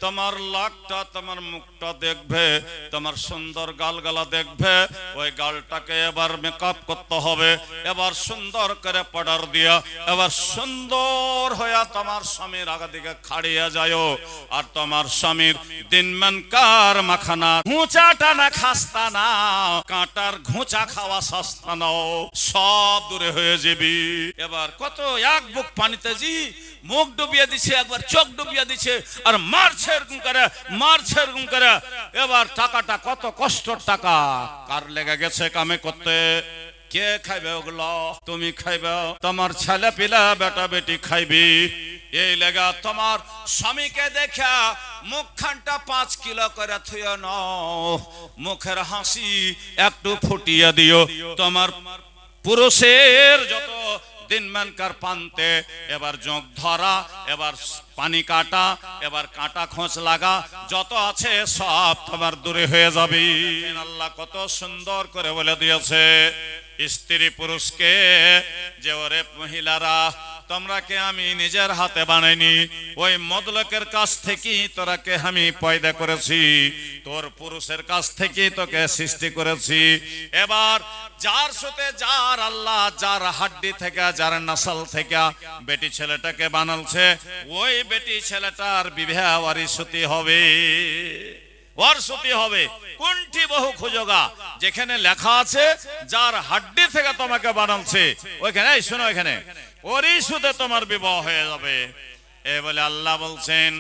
তোমার লাকটা তোমার মুখটা দেখবে, তোমার সুন্দর গালগালা দেখবে, ওই গালটাকে এবার মেকআপ করতে হবে, এবার সুন্দর করে পাউডার দিয়া এবার সুন্দর হইয়া তোমার স্বামীর আগা দিকে খাড়িয়া যায়। আর তোমার স্বামীর দিনমানকার মাখানা ঘুঁচাটা না খাস্তা না, কাঁটার ঘুঁচা খাওয়া সস্তা নাও, সব দূরে হয়ে যাবি। এবার কত এক বুক পানিতে জি মুখ ডুবিয়ে দিছে, একবার চোখ ডুবিয়ে দিছে, আর মারছে এরকম করে, মারছে এরকম করে। এবার টাকাটা কত কষ্টর টাকা, কার লেগে গেছে কামে করতে? কে খাইবে ওগুলো? তুমি খাইবে, তোমার ছেলে পিলা বেটা বেটি খাইবি। এই লেগা তোমার স্বামীকে দেখা মুখখানটা 5 কিলো করে থুয়ে নাও, মুখের হাসি একটু ফুটিয়ে দিও। তোমার পুরুষের যত দিনমানকার পান্তে এবার জোঁক ধরা, এবার পানি কাটা, এবার কাঁটা খোঁচ লাগা যত আছে সব তোমার দূরে হয়ে যাবে। আল্লাহ কত সুন্দর করে বলে দিয়েছে স্ত্রী পুরুষকে যে ওরে মহিলারা, তোমরাকে আমি নিজের হাতে বানাইনি, ওই মদলকের কাছ থেকেই তোরাকে আমি পয়দা করেছি, তোর পুরুষের কাছ থেকেই তোকে সৃষ্টি করেছি। এবার যার সাথে যার আল্লাহ যার হাড্ডি থেকে যার নসল থেকে বেটি ছেলেটাকে বানালছে, ওই বেটি ছেলেটার বিবাহ ওয়ারিসতি হবে, ওয়ারিসতি হবে। কোনটি বহু খুঁজোগা যেখানে লেখা আছে যার হাড্ডি থেকে তোমাকে বানালছে, ওইখানে শোনো, এখানে ওরই সুদে তোমার বিবাহ হয়ে যাবে। এ বলে আল্লাহ বলছেন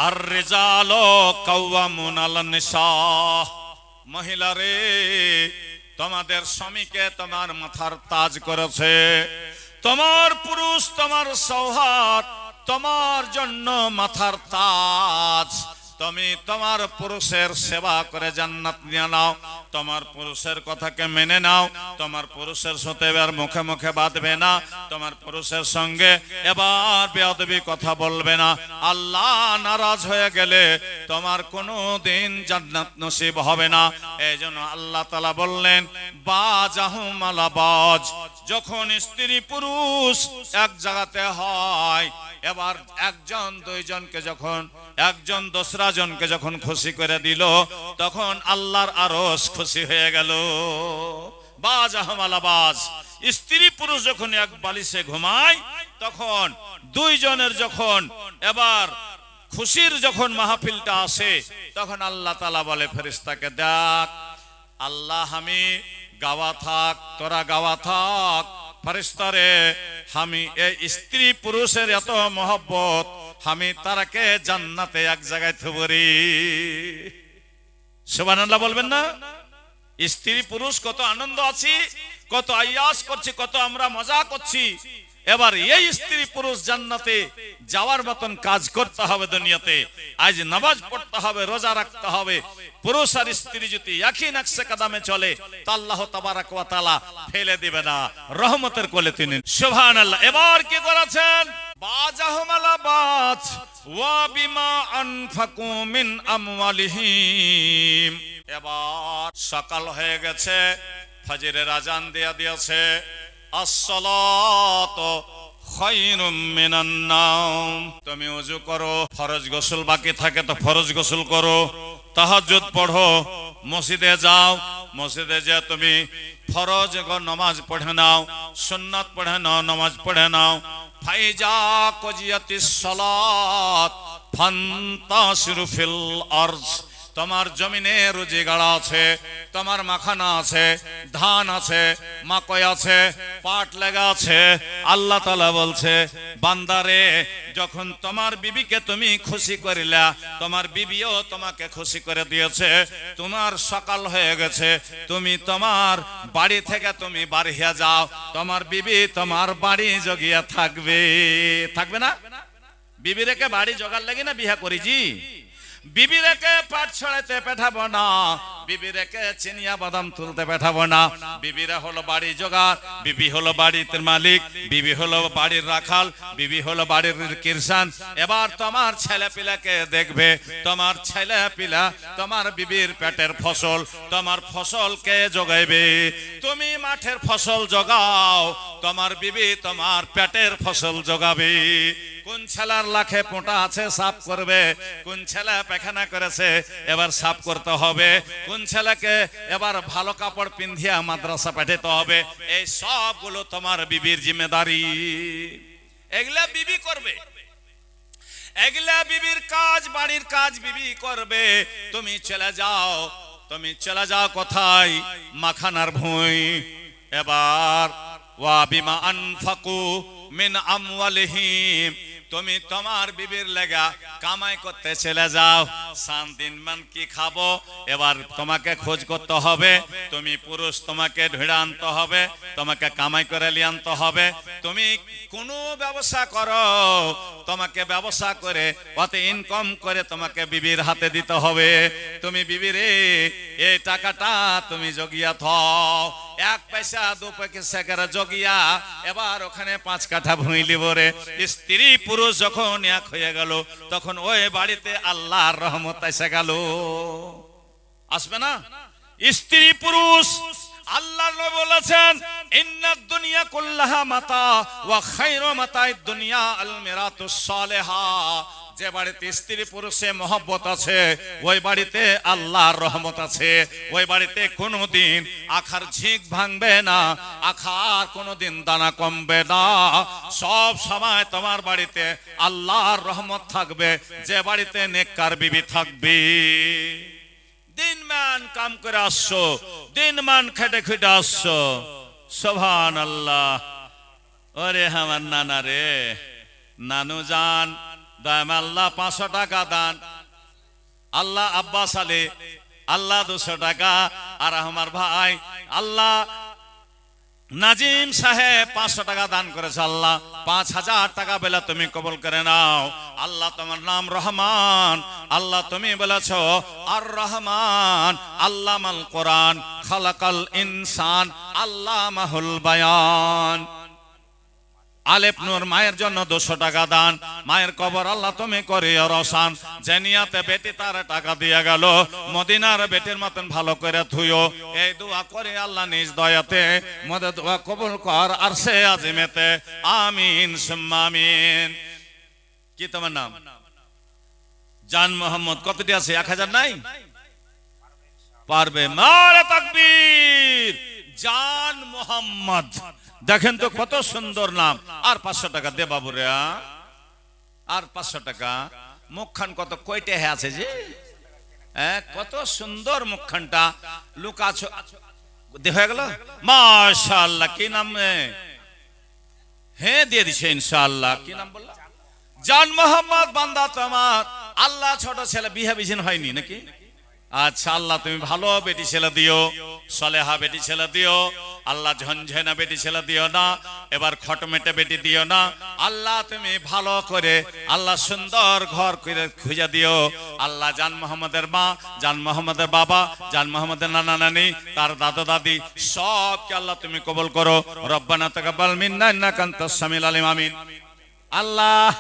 আর রিজালু কাওয়ামুন আলান নিসা, মহিলারে তোমাদের স্বামীকে তোমার মাথার তাজ করেছে, তোমার পুরুষ তোমার সৌহার্দ, তোমার জন্য মাথার তাজ। তুমি তোমার পুরুষের সেবা করে জান্নাত নিয়ে নাও, তোমার পুরুষের কথাকে মেনে নাও, তোমার পুরুষের সাথে এবার মুখে মুখে বাঁধবে না, তোমার পুরুষের সঙ্গে এবার বেয়াদবি কথা বলবে না। আল্লাহ নারাজ হয়ে গেলে তোমার কোনো দিন জান্নাত নসিব হবে না। এই জন্য আল্লাহ তাআলা বললেন বাজাহুম আলা বাজ, যখন স্ত্রী পুরুষ এক জায়গাতে হয়, এবার একজন দুইজনকে যখন, একজন দোসরা জনকে যখন খুশি করে দিল, তখন আল্লাহর আরশ খুশি হয়ে গেল। বাজ আহমালা বাজ, স্ত্রী পুরুষ যখন এক বালিশে ঘুমায়, তখন দুইজনের যখন এবার খুশির যখন মাহফিলটা আসে, তখন আল্লাহ তাআলা বলে ফেরেশতাকে, দেখ আল্লাহ আমি গাওয়া থাক, তোরা গাওয়া থাক, ফেরেশতারে আমি এই স্ত্রী পুরুষের এত মহব্বত, আমি তারাকে জান্নাতে এক জায়গায় থুবরি। সুবহানাল্লাহ বলবেন না? স্ত্রী পুরুষ কত আনন্দ আছি, কত আয়াস করছি, কত আমরা মজা করছি। এবার এই স্ত্রী পুরুষ জান্নাতে যাওয়ার মতন কাজ করতে হবে দুনিয়াতে। আজ নামাজ পড়তে হবে, রোজা রাখতে হবে। পুরুষ আর স্ত্রী যদি একই নকশে কদমে চলে, তা আল্লাহ তাবারক ওয়া তাআলা ফেলে দিবে না, রহমতের কোলে তিনি। সুবহানাল্লাহ। এবার কি করেছেন? বাজাহুম আলা বাজ ওয়া বিমা আনফাকু মিন আমওয়ালিহিম। এবার সকাল হয়ে গেছে, ফজরের আজান দিয়ে দিয়েছে, আসসালাতু খায়রুম মিনান নাওম। তুমি ওযু করো, ফরজ গোসল বাকি থাকে তো ফরজ গোসল করো, তাহাজ্জুদ পড়ো, মসজিদে যাও, মসজিদে যে তুমি ফরজ নামাজ পড়ে নাও, সুন্নাত পড়ে নাও, নামাজ পড়ে নাও। ফাইজা কুজিয়াতিস সালাত ফান্তাশিরু ফিল আরজ, তোমার জমিনে রুজি গাড়া আছে, তোমার মাখানা আছে, ধান আছে, মাকই আছে, পাট লাগা আছে। আল্লাহ তাআলা বলছে বান্দারে, যখন তোমার বিবিকে তুমি খুশি করিলা, তোমার বিবিও তোমাকে খুশি করে দিয়েছে, তোমার সকাল হয়ে গেছে, তুমি তোমার বাড়ি থেকে তুমি বাড়িয়া যাও, তোমার বিবি তোমার বাড়ি জগিয়া থাকবে, থাকবে না? বিবি রেখে বাড়ি জোগাড় লাগে না বিয়া করিছি, বিবি রেখে পাঠ ছড়াইতে পাঠাবো না, বিবি রেখে চিনিয়া বাদাম তুলতে পাঠাবো না। বিবিরা হলো বাড়ি জোগাড়, বিবি হলো বাড়িতে মালিক, বিবি হলো বাড়ির রাখাল, বিবি হলো বাড়ির কিরসান। এবার তোমার ছেলে পিলাকে দেখবে, তোমার ছেলে পিলা তোমার বিবির পেটের ফসল, তোমার ফসল কে জোগাইবে? তুমি মাঠের ফসল জোগাও, তোমার বিবি তোমার পেটের ফসল জোগাবে। কোন ছেলের লাখে পোঁটা আছে সাফ করবে, কোন ছেলে পায়খানা করেছে এবার সাফ করতে হবে, কোন ছেলেকে এবার ভালো কাপড় পিন্ধিয়া মাদ্রাসা পাঠাতে হবে, এই সবগুলো তোমার বিবির জিম্মেদারি। এগুলা বিবি করবে, এগুলা বিবির কাজ, বাড়ির কাজ বিবি করবে। তুমি চলে যাও, তুমি চলে যাও কোথায়? মাখানার ভুঁই। এবার ওয়া বিমা আনফাকু মিন আমওয়ালিহিম, তুমি তোমার বিবির লেগা কামাই করতে চলে যাও। সান দিন মান কি খাবো এবার তোমাকে খোঁজ করতে হবে। তুমি পুরুষ, তোমাকে ঢেড়ে আনতে হবে, তোমাকে কামাই করে নিয়ে আনতে হবে। তুমি কোনো ব্যবসা করো, তোমাকে ব্যবসা করে কত ইনকাম করে তোমাকে বিবির হাতে দিতে হবে। তুমি বিবিরে এই টাকাটা তুমি জগিয়া থাও, 1 পয়সা 2 পয়সা করে জগিয়া এবার ওখানে 5 কাঠা ভুঁই লিব রে। স্ত্রী পুরুষ যখন এক হয়ে গেল তখন ওই বাড়িতে আল্লাহর রহমত এসে গেল। আসবে না? স্ত্রী পুরুষ আল্লাহ নবী বলেছেন ইন্নাদ দুনিয়া কুল্লাহা মাতা ওয়া খায়রু মাতা'id দুনিয়া আল মিরাতুস সালেহা। যে বাড়িতে স্ত্রী পুরুষে মহব্বত আছে ওই বাড়িতে আল্লাহর রহমত আছে। ওই বাড়িতে কোনোদিন আখার ঝিক ভাঙবে না, আখার কোনোদিন দানা কমবে না। সব সময় তোমার বাড়িতে আল্লাহর রহমত থাকবে, যে বাড়িতে নেককার বিবি থাকবে। দিনমান কাম করে আসছো, দিনমান খেটে খেটে আসছো, সুবহানাল্লাহ। ওরে আমার নানা রে, নানু জান দাম আল্লাহ 500 টাকা দান, আল্লাহ আব্বাস আলী আল্লাহ 200 টাকা, আর আমার ভাই আল্লাহ নাজিম সাহেব 500 টাকা দান করেছে। আল্লাহ 5000 টাকা বেলা তুমি কবুল করে নাও। আল্লাহ তোমার নাম রহমান, আল্লাহ তুমি বলেছো আর রহমান আল্লামাল কোরআন খালাকাল ইনসান আল্লামাহুল বায়ান। আলেপ নূর মায়ের জন্য 200 টাকা দান, মায়ের কবর আল্লাহ তুমি করে রসান। জানিয়াতে বেটি তার টাকা দিয়ে গেল, মদিনার বেটির মতন ভালো করে থুইও। এই দোয়া করে আল্লাহ নিজ দয়াতে মদে দোয়া কবুল কর আরশে আজিমেতে, আমিন সুম্মা আমিন। কি তোমার নাম? জান মোহাম্মদ। কতটি আছে? 1000 নাই? পারবে? নারে তাকবীর। জান মোহাম্মদ, দেখেন তো কত সুন্দর নাম। আর 500 টাকা দে বাবুরে, আর 500 টাকা। মুখখান কত কয়টে হে আছে যে, কত সুন্দর মুখখানটা। লুকা হয়ে গেল মাশাআল্লাহ। কি নাম? হ্যাঁ দিয়ে দিছে ইনশাআল্লাহ। কি নাম বললা? জান মোহাম্মদ। বান্দা তোমার আল্লাহ ছোট ছেলে বিয়ে বিছিন হয়নি নাকি? আচ্ছা, আল্লাহ তুমি ভালো বেটি ছেলে দিও, সলেহা বেটি ছেলে দিও। আল্লাহ ঝনঝনা বেটি ছেলে দিও না, এবার খটমেটে বেটি দিও না। আল্লাহ তুমি ভালো করে আল্লাহ সুন্দর ঘর করে খুঁজে দিও। আল্লাহ জান মোহাম্মদের মা, জান মোহাম্মদের বাবা, জান মোহাম্মদের নানা নানি, তার দাদা দাদি সবকে আল্লাহ তুমি কবুল করো। রব্বানা তাকাব্বাল মিন্না ইন্নাকা আনতাস সামিউল আলিম। আমিন। আল্লাহ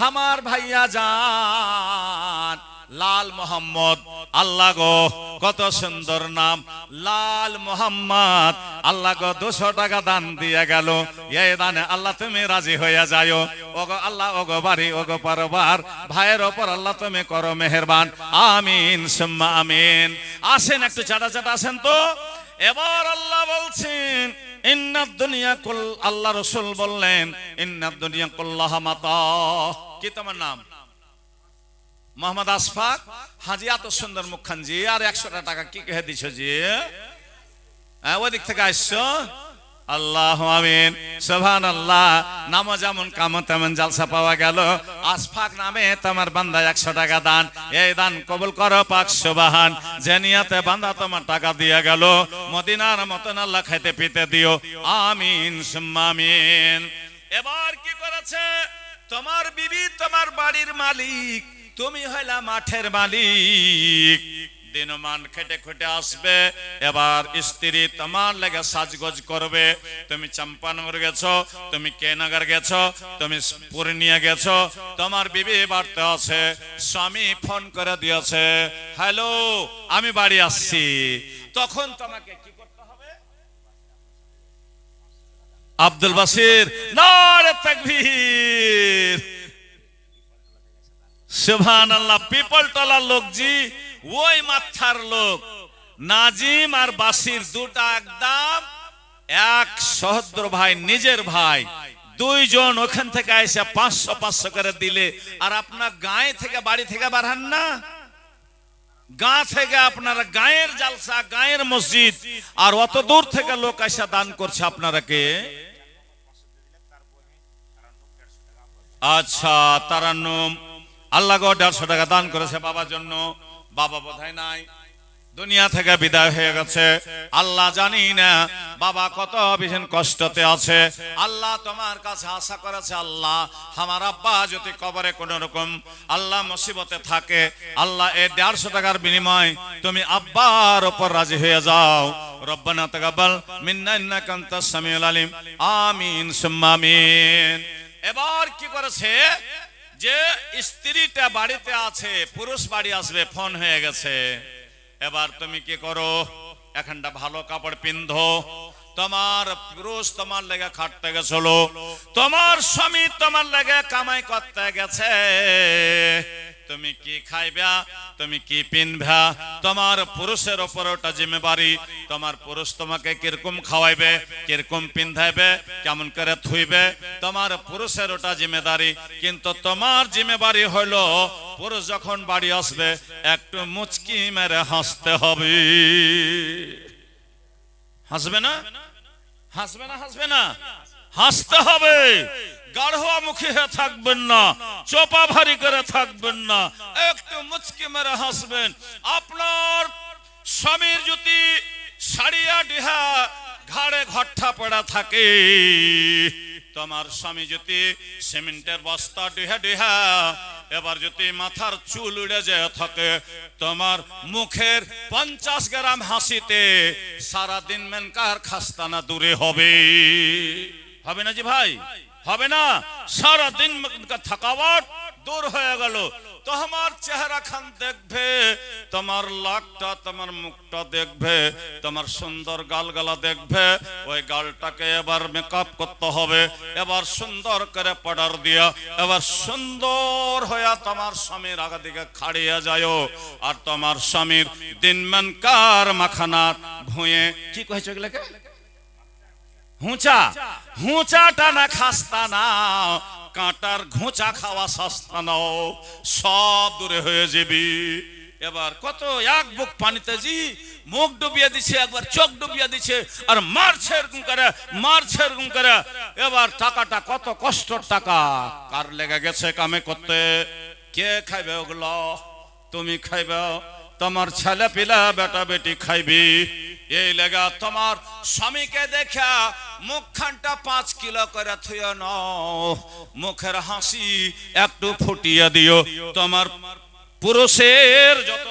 আমার ভাইয়া জান লাল মোহাম্মদ, আল্লাহ গো কত সুন্দর নাম লাল মোহাম্মদ। আল্লাহ গো 200 টাকা দান দিয়ে গেল। এই দানে আল্লাহ তুমি রাজি হইয়া যাও। ওগো আল্লাহ, ওগো বাড়ি, ওগো পরবার ভাইয়ের ওপর আল্লাহ তুমি করো মেহেরবান। আমিন সুম্মা আমিন। আসেন একটু চাটা চাটা আসেন তো। এবার আল্লাহ বলছেন ইন্নাদ দুনিয়া কুল, আল্লাহ রাসূল বললেন ইন্নাদ দুনিয়া কুল্লাহা মাতা। কি তোমার নাম? মোহাম্মদ আশফাক হাজি। এত সুন্দর মুখখান জি, আর 100 টাকা কি কে দিছ জি? ওই দিক থেকে আসছো। আল্লাহু আমিন সুবহানাল্লাহ। নামও যেমন কাম তেমন জালসা পাওয়া গেল। আশফাক নামে তোমার বান্দা 100 টাকা দান, এই দান কবুল করো পাক সুবহান। যে নিয়তে বান্দা তোমার টাকা দিয়ে গেল, মদিনার মতন আল্লাহ খাইতে পিতে দিও। আমিন সুম্মা আমিন। এবার কি করেছে? তোমার বিবি তোমার বাড়ির মালিক, তুমি হইলা মাঠের মালিক। দিনমান খেটে খুটে আসবে, এবার স্ত্রী তোমার লেগে সাজগোজ করবে। তুমি চম্পানগর গেছো, তুমি কেনাগার গেছো, তুমি পূর্ণিয়া গেছো, তোমার বিবি বাড়তে আছে, স্বামী ফোন করে দিয়েছে, হ্যালো আমি বাড়ি আসছি। তখন তোমাকে কি করতে হবে? আব্দুল বাসির নারে তাকবীর, সুবহানাল্লাহ। পিপল টলার লোক জি, ওই মাথার লোক নাজিম আর বাসির দুটা একদম এক সহোদর ভাই, নিজের ভাই। দুইজন ওখান থেকে এসে 500 করে দিলে, আর আপনার গায়ে থেকে বাড়ি থেকে বাড়ান না, গা থেকে আপনারা গায়ের জালসা, গায়ের মসজিদ, আর অত দূর থেকে লোক এসে দান করছে আপনারা কে? আচ্ছা, তারান্নুম আল্লাহ গো 150 টাকা দান করেছে বাবার জন্য। বাবা বোধহয় নাই, দুনিয়া থেকে বিদায় হয়ে গেছে। আল্লাহ জানি না বাবা কত ভীষণ কষ্টতে আছে। আল্লাহ তোমার কাছে আশা করেছে, আল্লাহ আমার আব্বা যদি কবরে কোন রকম আল্লাহ মুসিবতে থাকে, আল্লাহ এই 150 টাকার বিনিময় তুমি আব্বার উপর রাজি হয়ে যাও। রব্বানা তাকাব্বাল মিন্না ইন্নাকা আনতাস সামিউল আলিম, আমিন সুম্মা আমিন। এবার কি করেছে, যে স্ত্রীটা বাড়িতে আছে, পুরুষ বাড়ি আসবে, ফোন হয়ে গেছে। এবার তুমি কি করো, এখানটা ভালো কাপড় পিন্ধো। তোমার পুরুষ তোমার লেগে খাটতে গেছিল, তোমার স্বামী তোমার লেগে কামাই করতে গেছে। তুমি কি খাইবা, তুমি কি পিনবা, তোমার পুরুষের উপর ওটা জিম্মেদারি। তোমার পুরুষ তোমাকে কিরকম খাওয়াইবে, কিরকম পিন্ধাইবে, কেমন করে থুইবে, তোমার পুরুষের ওটা জিম্মেদারি। কিন্তু তোমার জিম্মেদারি হলো পুরুষ যখন বাড়ি আসবে একটু মুচকি মেরে হাসতে হবে। হাসবে না? হাসবে না? হাসবে না? হাসতে হবে। গাঢ়া মুখে থাকবেন না, চোপা ভারী করে থাকবেন না, একটু মুচকি মেরে হাসবেন। আপনার স্বামীর যদি সারিয়া ডিহা ঘাড়ে ঘট্টা পড়া থাকে, তোমার স্বামী যদি সিমেন্টের বস্তা ডিহা ডিহা, এবার যদি মাথার চুল উড়ে যায় থাকে, তোমার মুখের 50 গ্রাম হাসিতে সারাদিন মেনকার খাস্তানা দূরে হবে। হবে না জি ভাই? হবে না? সারাদিন থাকাওয়াট দূর হয়ে গেল। তো আমার চেহারা খান দেখবে, তোমার লাকটা, তোমার মুখটা দেখবে, তোমার সুন্দর গালগালা দেখবে। ওই গালটাকে এবার মেকআপ করতে হবে, এবার সুন্দর করে পাউডার দিয়া, এবার সুন্দর হইয়া তোমার স্বামীর আগা দিকে খাড়িয়া যায়। আর তোমার স্বামীর দিনমানকার মাখানার ভুঁয়ে কি কইছো এগুলাকে? হুঁচা, হুঁচাটা না খাস্তা না, কাঁটার ঘুঁচা খাওয়া সস্তা নাও, সব দূরে হয়ে যাবি। এবার কত এক বুক পানিতে জি মুখ ডুবিয়ে দিছে, একবার চোখ ডুবিয়ে দিছে, আর মারছে এরকম করে, মারছে এরকম করে। এবার টাকাটা কত কষ্টর টাকা, কার লেগে গেছে কামে করতে? কে খাইবে ওগুলো? তুমি খাইবে, তোমার ছেলে পিলা বেটা বেটি খাইবি। এই লেগা তোমার স্বামীকে দেখা মুখখানটা 5 কিলো করে থুয়ে নাও, মুখের হাসি একটু ফুটিয়ে দিও। তোমার পুরুষের যত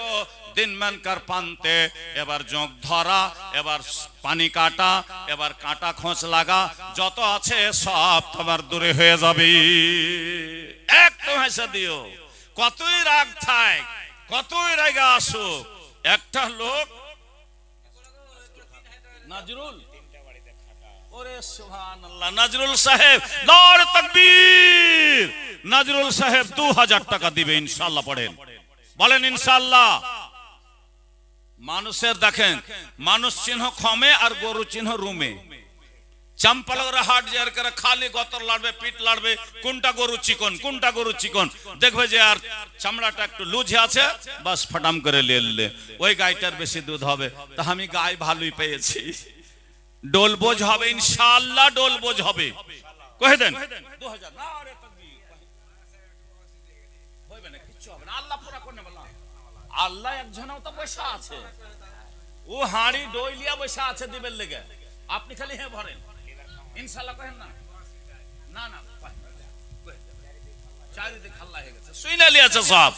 দিনমানকার পান্তে এবার জোঁক ধরা, এবার পানি কাটা, এবার কাঁটা খোঁচ লাগা যত আছে সব তোমার দূরে হয়ে যাবে। একটু হেসে দিও, কতই রাগ থাক, কতই রাগে আসুক। একটা লোক নাজরুল, ওরে সুবহানাল্লাহ, নাজরুল সাহেব নারে তাকবীর, নাজরুল সাহেব 2000 টাকা দিবে ইনশাআল্লাহ। পড়েন, বলেন ইনশাআল্লাহ। মানুষের দেখেন, মানুষ চিহ্ন খমে আর গরু চিহ্ন রুমে। চাম্পালগড় হাট যার করে খালি গতর লাড়বে, পিঠ লাড়বে, কোনটা গরু চিকন, কোনটা গরু চিকন দেখবে যে আর চামড়াটা একটু লুজে আছে, বাস ফাটাম করে লেলে ওই গাইটার বেশি দুধ হবে। তা আমি গাই ভালোই পেয়েছি, ডোল বোঝ হবে ইনশাআল্লাহ, ডোল বোঝ হবে। কহে দেন 2000 না রে তাকবীর, হইবে না, কিচ্ছু হবে না, আল্লাহ পুরা করে নেবে। আল্লাহ একজনও তো পয়সা আছে, ও হাড়ি ডইলিয়া পয়সা আছে দিবের লেগে, আপনি খালি হ্যাঁ ভরেন ইনশাআল্লাহ। কহেন না, না না চারিদিকে খাল্লা হয়ে গেছে, সুইনা লিয়াছে সব।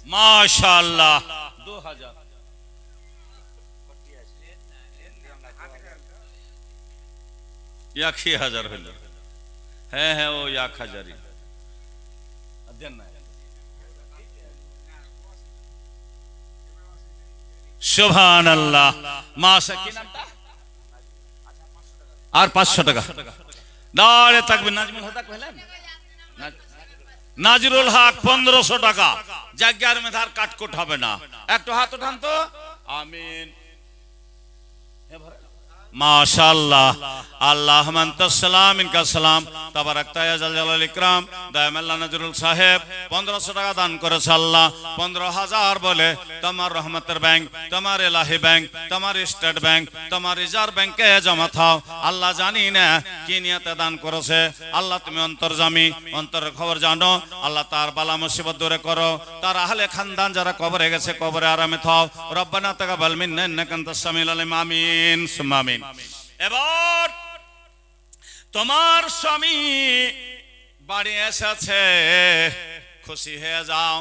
মাশাআল্লাহ 2000 1000 হইল। হ্যাঁ হ্যাঁ, ও 1000ই দেন না। সুবহানাল্লাহ। মাশা কি নামটা? আর 500 টাকা দাঁড়ে থাকবে। নাজমুল হক কইলেন, নাজিরুল হক 1500 টাকা। জায়গার মেধার কাটকুট হবে না। একটু হাত উঠান তো। আমিন। মাশাআল্লাহ। আল্লাহুম্মা আনতাস সালাম মিনকাস সালাম তাবারাকতা ইয়া জাল জালাল ইকরাম। দায়ামাল্লাহ নাজরুল সাহেব 1500 টাকা দান করেছে। আল্লাহ 15000 বলে তোমার রহমতের ব্যাংক, তোমার এলাহি ব্যাংক, তোমার স্টেট ব্যাংক, তোমার রিজার্ভ ব্যাংকে জমা থাও। আল্লাহ জানি না কি নিয়তে দান করেছে। আল্লাহ তুমি অন্তর্যামী, অন্তরের খবর জানো। আল্লাহ তার বালা মুসিবত দূরে করো। তার আহলে খানদান যারা কবরে গেছে কবরে আরামে থাও। রব্বানা তাকাব্বাল মিন্না ইন্নাকা আনতাস সামিউল আলিম। আমিন সুম্মা আমিন। এবার তোমার স্বামী বাড়ি এসেছে, খুশি হয়ে যাও।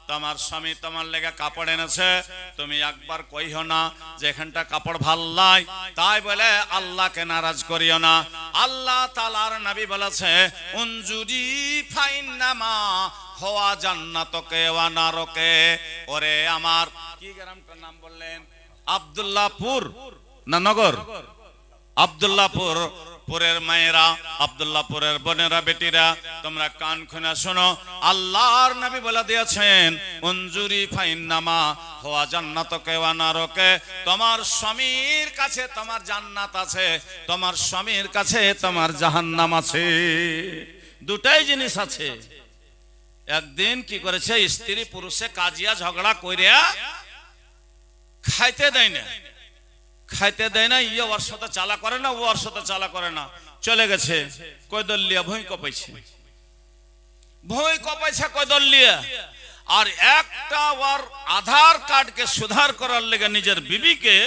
তোমার স্বামী তোমার লেগে কাপড় এনেছে, তুমি একবার কইও না যে এখানটা কাপড় ভাল নাই, তাই বলে আল্লাহকে নারাজ করিও না। আল্লাহ তাআলার নবী বলেছে উনজুরি ফাইন্নামা হওয়া জান্নাতকে ওয়া নারকে। ওরে আমার কি গ্রামটার নাম বললেন? আব্দুল্লাহপুর না নগর? আব্দুল্লাহপুর পুরের মায়েরা, আব্দুল্লাহপুরের বোনেরা, বেটিরা, তোমরা কান খুলে শোনো। আল্লাহর নবী বলে দিয়েছেন উনজুরি ফাইন্নামা হুয়া জান্নাতুকা ওয়া নারুকা। তোমার স্বামীর কাছে তোমার জান্নাত আছে, তোমার স্বামীর কাছে তোমার জাহান্নাম আছে। দুটাই জিনিস আছে। একদিন কি করেছে, স্ত্রী পুরুষে কাজিয়া ঝগড়া কইরা খাইতে দেয় না, খাইতে দেয় না। ইয়ে ওর সাথে চালা করে না, ও ওর সাথে চালা করে না। চলে গেছে কয়দল্লিয়া ভুঁই কপাইছে, ভুঁই কপাইছে কয়দল্লিয়া। আর একটা ওর আধার কার্ডকে সুধার করার লেগে নিজের বিবিকে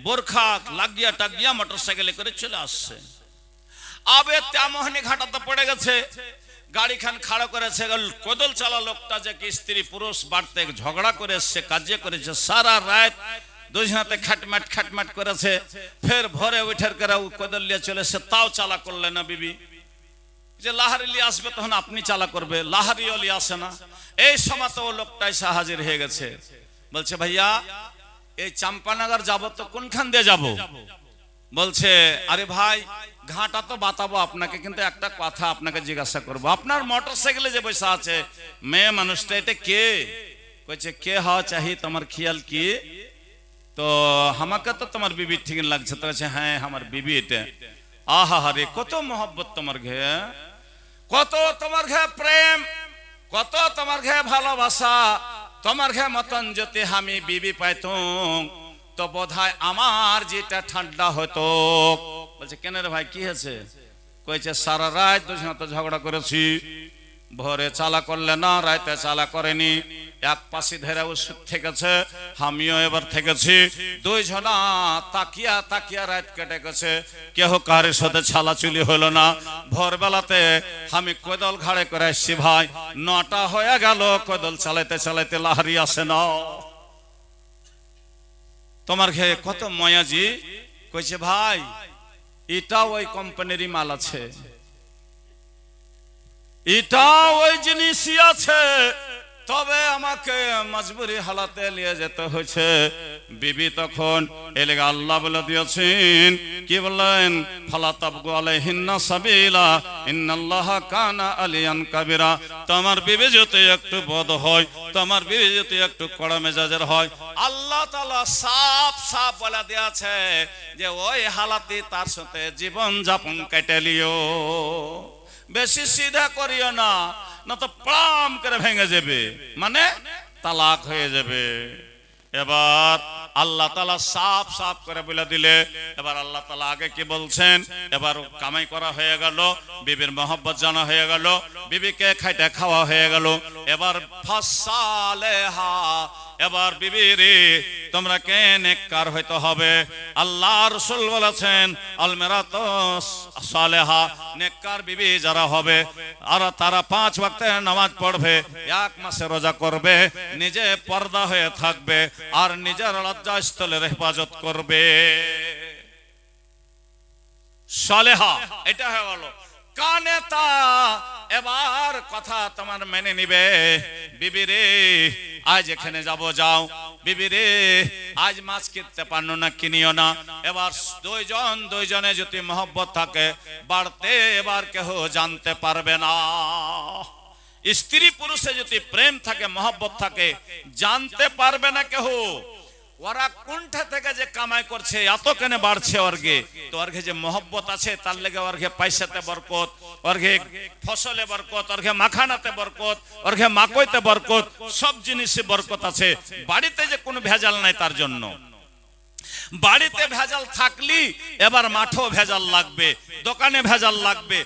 বোরখা লাগিয়া টাগিয়া মোটরসাইকেলে করে চলে আসছে। আবে তেমনি ঘাটাতে পড়ে গেছে, গাড়ি খান খাড়া করেছে। কদল চালা লোকটা যে কি স্ত্রী পুরুষ বাড়তে ঝগড়া করে এসছে, কাজে করেছে, সারা রাত দুজনাতে খাটমাট খাটমাট করেছে। ফের ভোরে উঠের করে কদলিয়া চলেছে, তাও চালা করলে না বিবি। যে লাহারিলি আসবে তখন আপনি চালা করবে, লাহারি অলি আসে না। এই সময় তো লোকটা এসে হাজির হয়ে গেছে। বলছে ভাইয়া এই চাম্পানগর যাব তো কোনখান দিয়ে যাব? বলছে আরে ভাই ঘাটা তো বাতাবো আপনাকে, কিন্তু একটা কথা আপনাকে জিজ্ঞাসা করবো। আপনার মোটরসাইকেলে যে বসে আছে মেয়ে মানুষটা, এটা কে? কইছে কে হওয়া চাহি, তোমার খেয়াল কি? তো আমাকে তো তোমার বিবি ঠিক লাগছে। তো হ্যাঁ আমার বিবি এটা। আহা রে কত মোহব্বত তোমার ঘে, কত তোমার ঘে প্রেম, কত তোমার ঘে ভালোবাসা। তোমার ঘে মতন যদি আমি বিবি পাইতুম তো বোধহয় আমার যেটা ঠান্ডা হতো। বলছে কেন রে ভাই কি হয়েছে? কইছে সারা রাত দুজনে তো ঝগড়া করেছি, ভোরে চালা করলে না, রাতে চালা করেনি, এক পাশে ধরে ওষুধ থেকেছে, আমিও এবার থেকেছি। দুইজনা তাকিয়া তাকিয়া রাত কেটে গেছে, কেহ কারের সাথে ছালাচুলি হলো না। ভোরবেলাতে আমি কদল ঘাড়ে করে আসছি ভাই, 9টা হয়ে গেল, কদল চালাইতে চালাইতে লাহারি আসে না। তোমার ঘে কত ময়াজি। কইছে ভাই এটা ওই কোম্পানিরই মাল আছে, এটা ওই জিনিসই আছে, তবে আমাকে মজবুরি হালাতে নিয়ে যেতে হয়েছে। বিবি তখন এলাকা আল্লাহ বলে দিয়েছেন, কি বললেন? ফালা তাবগু আলাইহিন্না সাবিলা ইন্নাল্লাহা কানা আলিয়ান কাবিরা। তোমার বিবি যদি একটু বদ হয়, তোমার বিবি যদি একটু কড়া মেজাজের হয়, আল্লাহ তাআলা সাফ সাফ বলে দিয়েছে যে ওই হালাতে তার সাথে জীবন যাপন কেটে লিও। বেশি সিধা করিও না, না তো প্রাম করে ভেঙে যাবে, মানে তালাক হয়ে যাবে। এবার আল্লাহ তাআলা সাফ সাফ করে বলে দিলে। এবার আল্লাহ তাআলা আগে কি বলছেন? এবার কামাই করা হয়ে গেল, বিবির মহব্বত জানা হয়ে গেল, বিবিকে খাইতে খাওয়া হয়ে গেল। এবার ফাসালেহা এবার বিবি রে তোমরা কে নেককার হইতে হবে? আল্লাহ রাসূল বলেছেন আল মারাতু সালেহা, নেককার বিবি যারা হবে আর তারা 5 ওয়াক্তের নামাজ পড়বে, 1 মাসে রোজা করবে, নিজে পর্দা হয়ে থাকবে আর নিজের লজ্জাস্থলের হেফাজত করবে। সালেহা এটা হয়ে গেল কানেতা। এবার কথা তোমার মেনে নিবে। বিবি রে আজ এখানে যাব, যাও। বিবি রে আজ মাছ কিনতে পারলো না, কিনিও না। এবার দুইজনে যদি মহব্বত থাকে বাড়তে এবার কেহ জানতে পারবে না। স্ত্রী পুরুষে যদি প্রেম থাকে মহব্বত থাকে জানতে পারবে না কেহ। ওরা কোনটা থেকে যে কামাই করছে এত কেন বাড়ছে অর্ঘে, তো অর্ঘে যে মহব্বত আছে তার লেগে অর্ঘে পয়সাতে বরকত, অর্ঘে ফসলে বরকত, অর্ঘে মাখানাতে বরকত, অর্ঘে মাকইতে বরকত, সব জিনিসে বরকত আছে। বাড়িতে যে কোনো ভেজাল নাই তার জন্য। বাড়িতে ভেজাল থাকলি এবার মাঠও ভেজাল লাগবে, দোকানে ভেজাল লাগবে,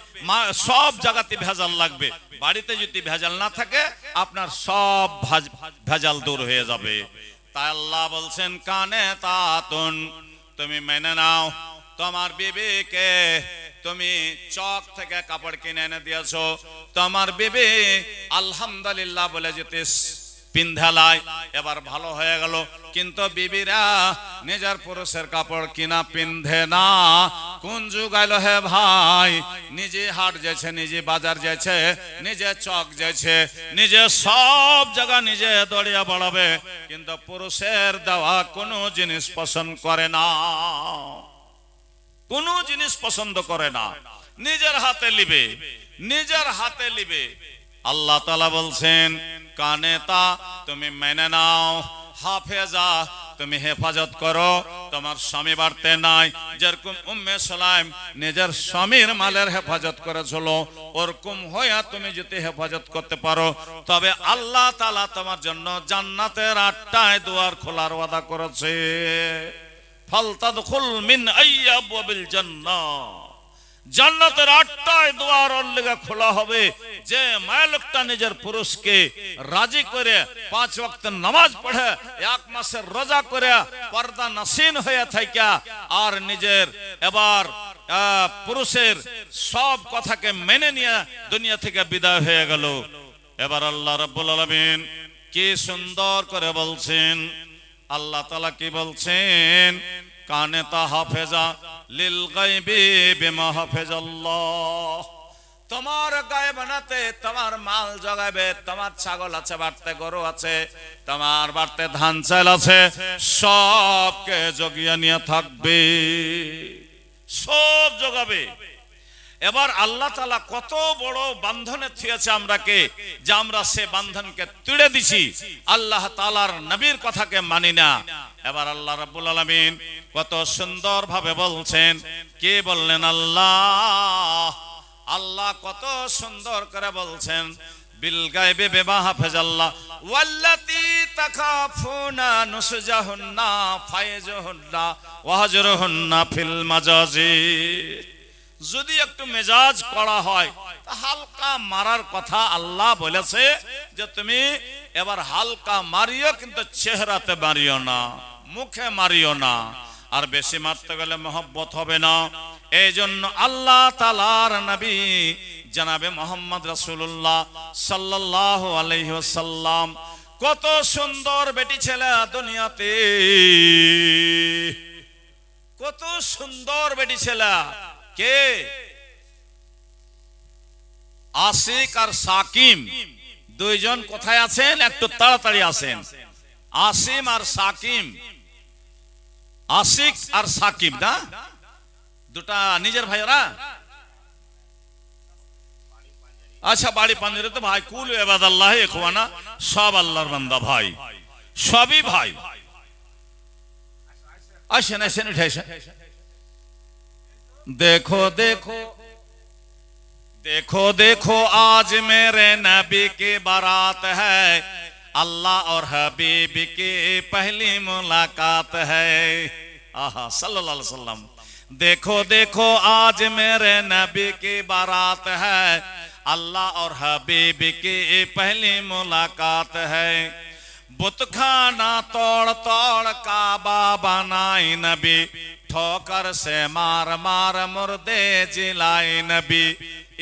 সব জায়গাতে ভেজাল লাগবে। বাড়িতে যদি ভেজাল না থাকে আপনার সব ভেজাল দূর হয়ে যাবে। তাই আল্লাহ বলছেন কানে তাতুন, তুমি মেনে নাও তোমার বিবিকে তুমি চক থেকে কাপড় কিনে এনে দিয়েছো, তোমার বিবি আলহামদুলিল্লাহ বলে যেতে পিন্ধালাই এবার ভালো হয়ে গেল। কিন্তু বিবিরা নিজের পুরুষের কাপড় কিনা পিন্ধে না। কোন যুগ আইলো হে ভাই, নিজে হাট যাচ্ছে, নিজে বাজার যাচ্ছে, নিজে চক যাচ্ছে, নিজে সব জায়গা নিজে দড়িয়া বাড়াবে, কিন্তু পুরুষের দেওয়া কোনো জিনিস পছন্দ করে না, কোনো জিনিস পছন্দ করে না, নিজের হাতে লিবে, নিজের হাতে লিবে। আল্লাহ তাআলা বলছেন কানেতা তুমি মেনে নাও, হাফেজা তুমি হেফাজত করো, তোমার স্বামী বাড়তে নাই। যেরকম উম্মে সালাম নিজের স্বামীর মালের হেফাজত করেছিল, ওরকম হইয়া তুমি যদি হেফাজত করতে পারো তবে আল্লাহ তাআলা তোমার জন্য জান্নাতের 8টায় দুয়ার খোলার ওয়াদা করেছে। ফালতাদখুল মিন আইয়াবিল জান্নাহ, জান্নাতের 8টায় দুয়ার ওর লেগে খোলা হবে। যে মালিকটা নিজের পুরুষকে রাজি করে 5 ওয়াক্তের নামাজ পড়ে, 1 মাসের রোজা করে, পর্দা নাসিন হয়ে থাকে আর নিজের এবার পুরুষের সব কথাকে মেনে নিয়ে দুনিয়া থেকে বিদায় হয়ে গেল। এবার আল্লাহ রাব্বুল আলামিন কি সুন্দর করে বলছেন, আল্লাহ তাআলা কি বলছেন, কানেতা হাফেজা লিল গায়বি বিমা হাফেজাল্লাহ, তোমার গায়ে বানাতে তোমার মাল জগাবে, তোমার ছাগল আছে বাড়তে, গরু আছে, তোমার বাড়তে ধান চাল আছে, সবকে জগিয়ে নিয়ে থাকবে, সব জগাবে। এবার আল্লাহ তাআলা কত বড় বান্ধনে থিয়েছে আমরাকে, যে আমরা সে বান্ধনকে তুড়ে দিছি, আল্লাহ তাআলার নবীর কথাকে মানি না। এবার আল্লাহ রাব্বুল আলামিন কত সুন্দর ভাবে বলছেন, কে বললেন আল্লাহ, আল্লাহ কত সুন্দর করে বলছেন বিল গায়বি বিমা হাফেজাল্লাহ ওয়াল্লাতী তাখাফুনা নুসজাহুন্না ফায়জুহুন্না ওয়াহজুরুহুন্না ফিল মাজাজি। যদি একটু মেজাজ করা হয় তা হালকা মারার কথা আল্লাহ বলেছে, যে তুমি এবার হালকা মারিও, কিন্তু চেহারাতে মারিও না, মুখে মারিও না, আর বেশি মারতে গেলে মহব্বত হবে না। এই জন্য আল্লাহ তাআলার নবী জনাবে মুহাম্মদ রাসূলুল্লাহ সাল্লাল্লাহু আলাইহি ওয়াসাল্লাম কত সুন্দর বেটি ছেলে দুনিয়াতে, কত সুন্দর বেটি ছেলে। কে? আশিক আর সাকিম দুইজন কোথায় আছেন? একটু তাড়াতাড়ি আসেন। আসিম আর সাকিম, আশিক আর সাকিব না, দুটা নিজের ভাইরা। আচ্ছা বাড়ি পাঞ্জারে তো ভাই, কুল ইবাদাল্লাহ ইখওয়ানা, সব আল্লাহর বান্দা ভাই, সবই ভাই। আসেন আসেন উঠে আসেন। देखो देखो देखो देखो आज मेरे नबी की बारात है, अल्लाह और हबीब की पहली मुलाकात है। आहा सल्लल्लाहु अलैहि वसल्लम। देखो देखो आज मेरे नबी की बारात है, अल्लाह और हबीब की पहली मुलाकात है। बुतखाना तोड़ तोड़ काबा बनाई नबी, ठोकर से मार मार मुर्दे जिलाई नबी।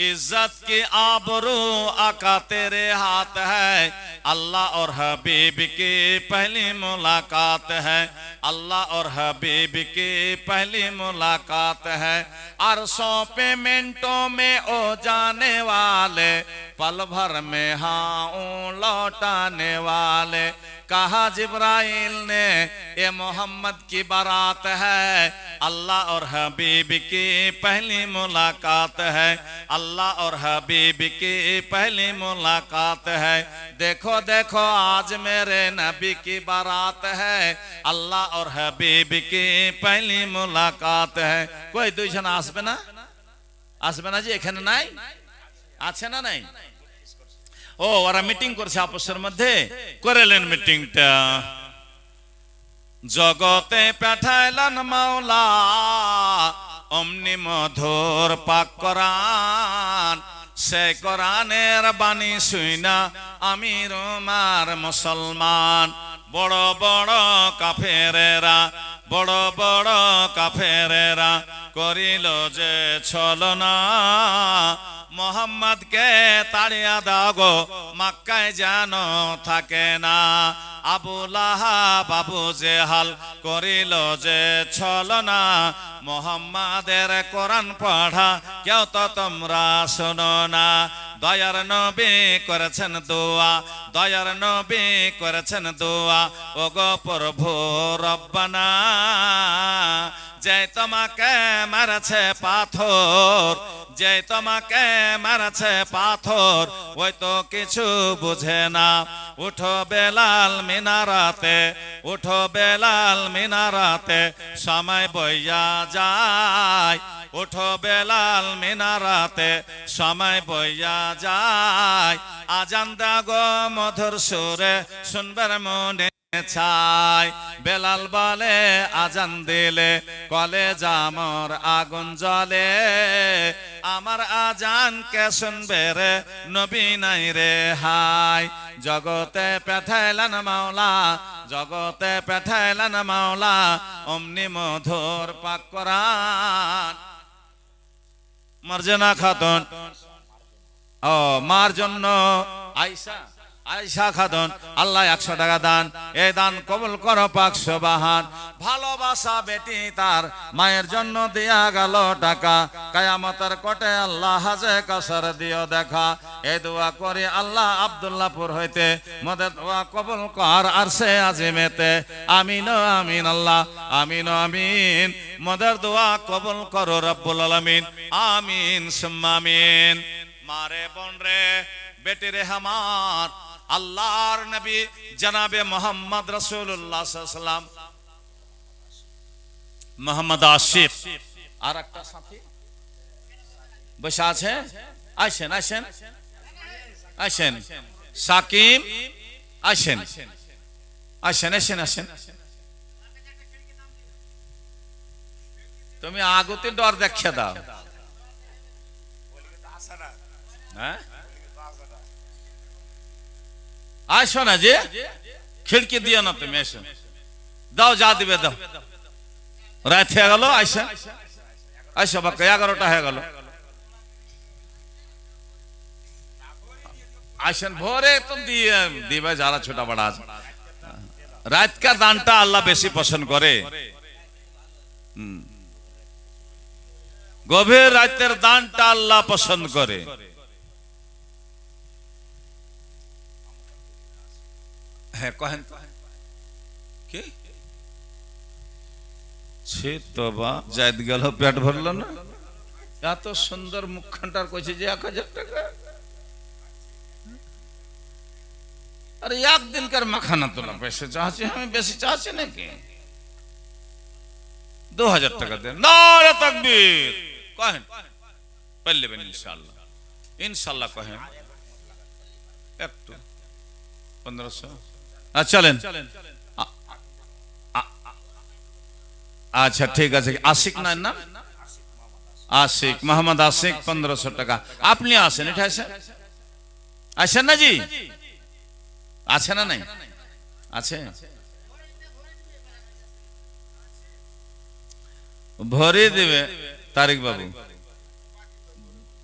इज्जत की आबरू आका तेरे हाथ है, अल्लाह और हबीब की पहली मुलाकात है, अल्लाह और हबीब की पहली मुलाकात है। अरसों पे मिनटों में ओ जाने वाले, पल भर में हाँ लौटाने वाले। कहा जिब्राइल ने ये मोहम्मद की बारात है, अल्लाह और हबीब की पहली मुलाकात है, अल्लाह और हबीब की पहली मुलाकात है। देखो देखो आज मेरे नबी की बारात है, अल्लाह और हबीब की पहली मुलाकात है। कोई दुइजन आसबे ना, आसबे ना जी, एखाने নাই আছে না নাই? ও ওরা মিটিং করছে আপসের মধ্যে, করেলেন মিটিংটা। জগতে পাঠাইলেন মাওলা অমনি মধুর পাক কোরআন, সে কোরআনের বাণী শুইনা আমি রোমার মুসলমান। বড় বড় কাফেরেরা, বড় বড় কাফেরেরা করিল যে ছলনা, মোহাম্মদ কে তাড়িয়া দাও গো মক্কায় যেন থাকে না। আবু লাহাব আবু জেহাল করিল যে ছলনা, মোহাম্মদের কোরআন পড়া কেউ তো তোমরা শোনো না। দয়ার নবী করেছেন দোয়া, দয়ার নবী করেছেন দোয়া, ও গো প্রভু রব্বানা। যে তোমাকে মারছে পাথর, যে তোমাকে মারছে পাথর, ওই তো কিছু বুঝে না। উঠো বেলাল মিনারাতে, উঠো বেলাল মিনারাতে, সময় বইয়া যায়। উঠো বেলাল মিনারাতে, সময় বইয়া যায়। আজান দাগো মধুর সুরে শুনবার মনে চাই। বেলাল বলে আজান দিলে কলেজা মোর আগুন জ্বলে, আমার আজান কে শুনবে রে নবী নাই রে হাই। জগতে পাঠাইলেন মাওলা, জগতে পাঠাইলেন মাওলা অমনি মধুর পাক কোরআন। মার্জনা খাতুন, ও মার জন্য আয়েশা, আয়েশা খাতুন আল্লাহ 100 টাকা দান, এই দান কবুল করো পাক সুবহান। ভালোবাসা বেটি তার মায়ের জন্য দিয়া গেল টাকা, কিয়ামতের কোটে আল্লাহ হাজে কাসর দিও দেখা। এই দোয়া করি আল্লাহ আব্দুল্লাহপুর হইতে মদের দোয়া কবুল কর আরশে আজিমেতে। আমিন আমিন আল্লাহ আমিন আমিন, মদের দোয়া কবুল করো রব্বুল আলামিন, আমিন সুম্মা আমিন। মারে বোন রে বেটি রে আমার, আল্লাহর নবী জনাবে মোহাম্মদ রাসূলুল্লাহ সাল্লাল্লাহু আলাইহি ওয়াসাল্লাম, মোহাম্মদ আশিক আর একটা সাথী বসে আছে, আসেন আসেন আসেন, সাকিব আসেন আসেন আসেন আসেন। তুমি আগতে ডর দেখিয়ে দাও, হ্যাঁ আসো না যে খিড়কি দিও না, তুমি এসো দাও যা দিবে দাও। রাত হয়ে গেল, আইসা আইসা বাক্কা 11টা হয়ে গেল, আসেন ভোরে তো দিয়ে দিবে যারা ছোট বড় আছে। রাতকার দানটা আল্লাহ বেশি পছন্দ করে, গভীর রাতের দানটা আল্লাহ পছন্দ করে। হ্যাঁ কহেন কি সে তো বা জায়দ গেল, পেট ভরলো না। এত সুন্দর মুখখানটার কইছে যে 1000 টাকা, আরে একদিনকার মাখানা তোলা পয়সা চাচ্ছি আমি, বেশি চাচ্ছি নাকি? 2000 টাকা দেন, নারে তাকবীর কহেন, পারলেবেন ইনশাআল্লাহ ইনশাআল্লাহ কহেন। একটু 1500 চলেন। আচ্ছা ঠিক আছে, আশিক না নাম, আশিক মোহাম্মদ আশিক 1500 টাকা। আপনি আসেন, এটা আসেন আসেন না জি, আছে না নাই? আছে? ভরে দিবে তারিক বাবু,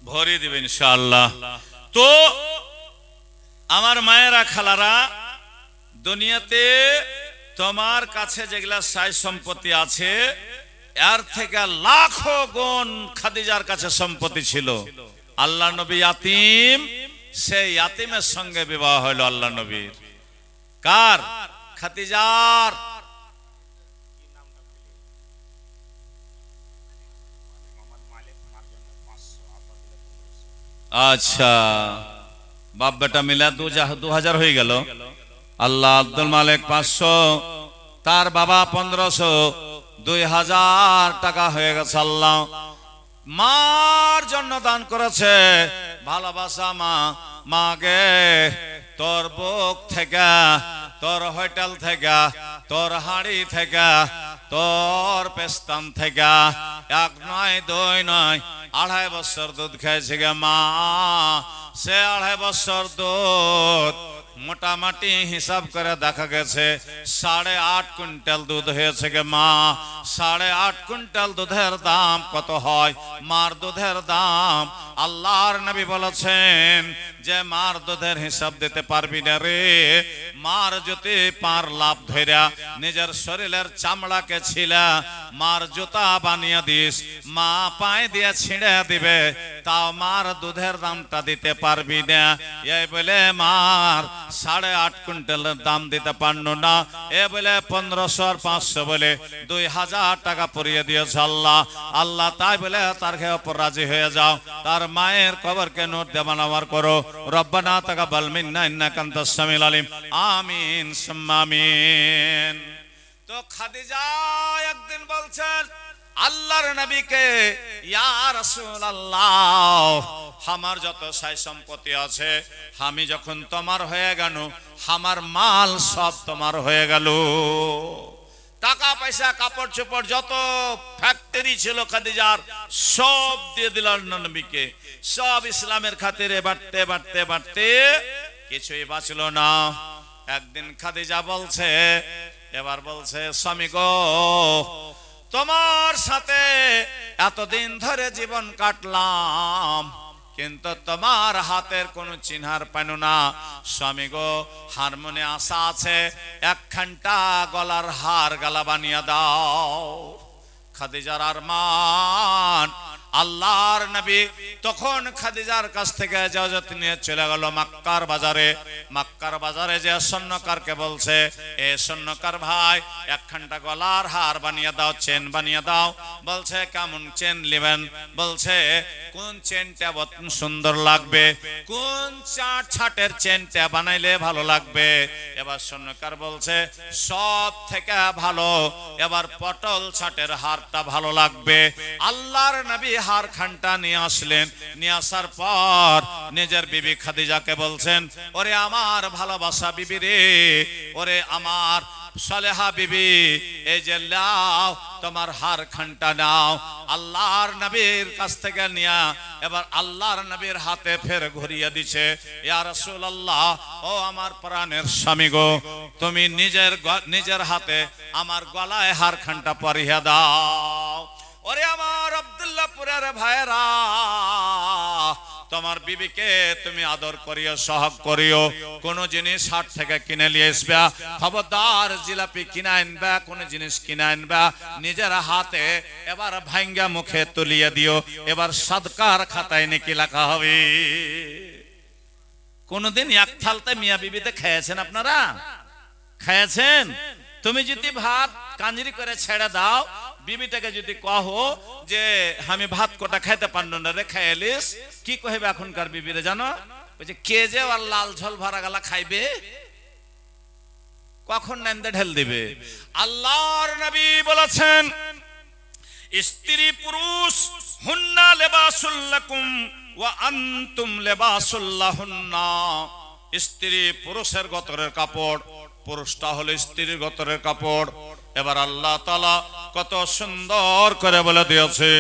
ভরে দিবে ইনশাআল্লাহ। তো আমার মায়েরা খালারা, দুনিয়াতে তোমার কাছে যেগুলা সাই সম্পত্তি আছে এর থেকে লাখো গুণ খাদিজার কাছে সম্পত্তি ছিল। আল্লাহ নবী ইয়াতিম, সেই ইয়াতিমের সঙ্গে বিবাহ হলো আল্লাহ নবীর। কার? খাদিজার। আচ্ছা, বাপ বেটা মিলা 2000 হয়ে গেল। আল্লাহ আব্দুল মালিক 500, তার বাবা 1500, 2000 টাকা হয়ে গেছে। আল্লাহ মার জন্য দান করেছে। ভালোবাসা মা, মাগে তোর বুক থেকে, তোর হোটেল থেকে, তোর হাড়ি থেকে, তোর পেস্তান থেকে 1 নয় 2 নয় 2.5 বছর দুধ খেয়েছে গে মা। সে 2.5 বছর দুধ মোটামুটি হিসাব করে দেখা গেছে 8.5 কুইন্টাল দুধ হয়েছে গে মা। 8.5 কুইন্টাল দুধের দাম কত হয়? মার দুধের দাম আল্লাহর নবী বলেছেন যে মার দুধের হিসাব দিতে পারবি না রে, মার যদি পার লাভ ধইরা নিজের শরীরের চামড়াকে ছিলা মার জুতা বানিয়ে দিস, মা পায়ে দিয়ে ছিঁড়ে দিবে, তাও মার দুধের দামটা দিতে পারবি না। এই বলে মার 8.5 কুইন্টালের দাম দিতে পারল না। এ বলে 1500 আর 500 বলে 2000 টাকা পরিয়ে দিয়েছে আল্লাহ। আল্লাহ তাই বলে তার উপর রাজি হয়ে যাও, তার মায়ের কবরকে নোট দেওয়া নামার করো। রব্বানা তাকাব্বাল মিন্না ইন্নাকা আনতাস সামিউল আলিম। আমিন সুম্মা আমিন। তো খাদিজা একদিন বলছেন আল্লাহর নবীকে, ইয়া রাসূলুল্লাহ, আমার যত সাই সম্পত্তি আছে আমি যখন তোমার হয়ে গেল, আমার মাল সব তোমার হয়ে গেল। টাকা পয়সা কাপড় চোপড় যত ফ্যাক্টরি ছিল খাদিজার সব দিয়ে দিল নবীকে। সব ইসলামের খাতিরে বাড়তে বাড়তে বাড়তে কিছুই বাঁচল না। একদিন খাদিজা বলছে, এবার বলছে স্বামী গো, তোমার সাথে এতদিন ধরে জীবন কাটলাম, কিন্তু তোমার হাতের কোন চিনহার পাইল না। স্বামী গো, হার মনে আশা আছে, 1খানটা গলার হার গালা বানিয়ে দাও। খাদিজার আরমান। আল্লাহর নবী তখন খাদিজার কাছ থেকে ইজাজত নিয়ে চলে গেল মক্কার বাজারে। মক্কার বাজারে যে স্বর্ণকারকে বলছে, এ স্বর্ণকার ভাই, 1খানটা গলার হার বানিয়ে দাও, চেন বানিয়ে দাও। বলছে কেমন চেন নেবেন? বলছে কোন চেনটা সুন্দর লাগবে, কোন ছাটের চেনটা বানাইলে ভালো লাগবে। এবার স্বর্ণকার বলছে সব থেকে ভালো এবার পটল ছাটের হারটা ভালো লাগবে। আল্লাহর নবী হার খানটা নিয়ে আসলেন। নিয়ে আসার পর নিজের বিবি খাদিজাকে বলছেন, ওরে আমার ভালোবাসা বিবি রে, ওরে আমার সালেহা বিবি, এই যে লাও তোমার হার খানটা নাও। আল্লাহর নবীর কাছ থেকে নিয়া এবার আল্লাহর নবীর হাতে ফের ঘুরিয়ে দিছে। ইয়া রাসূলুল্লাহ, ও আমার প্রাণের স্বামী গো, তুমি নিজের হাতে আমার গলায় হার খানটা পরিয়ে দাও। ওরে আমার আব্দুল্লাহপুরের ভাইরা, তোমার বিবিকে তুমি আদর করিও, সহগ করিও। কোন জিনিস হাট থেকে কিনে নিয়ে আসবে, খবরদার জিলাপি কিনে আনবে, কোন জিনিস কিনে আনবে, নিজের হাতে এবার ভাঙ্গা মুখে তুলিয়ে দিও। এবার সাদকার খাতায় নাকি লেখা হবে। কোনদিন এক থালতে মিয়া বিবিতে খেয়েছেন আপনারা? খেয়েছেন? তুমি যদি ভাত কাঞ্জরি করে ছেড়ে দাও, বিবিটাকে যদি কহো যে আমি ভাত কোটা খাইতে পারলো না রে, খাইলিস, কি কইবে এখনকার বিবিরে জানো? ওই যে কে যে আর লাল ঝোল ভরা গালা খাইবে, কখন নেন্দে ঢেল দিবে। আল্লাহর নবী বলেছেন স্ত্রী পুরুষ হুন্না লিবাসুল লাকুম ওয়া আনতুম লিবাসুল লাহুন্না। স্ত্রী পুরুষের গতরের কাপড়, পুরুষটা হলো স্ত্রীর গতরের কাপড়। এবার আল্লাহ তাআলা কত সুন্দর করে বলে দিয়েছে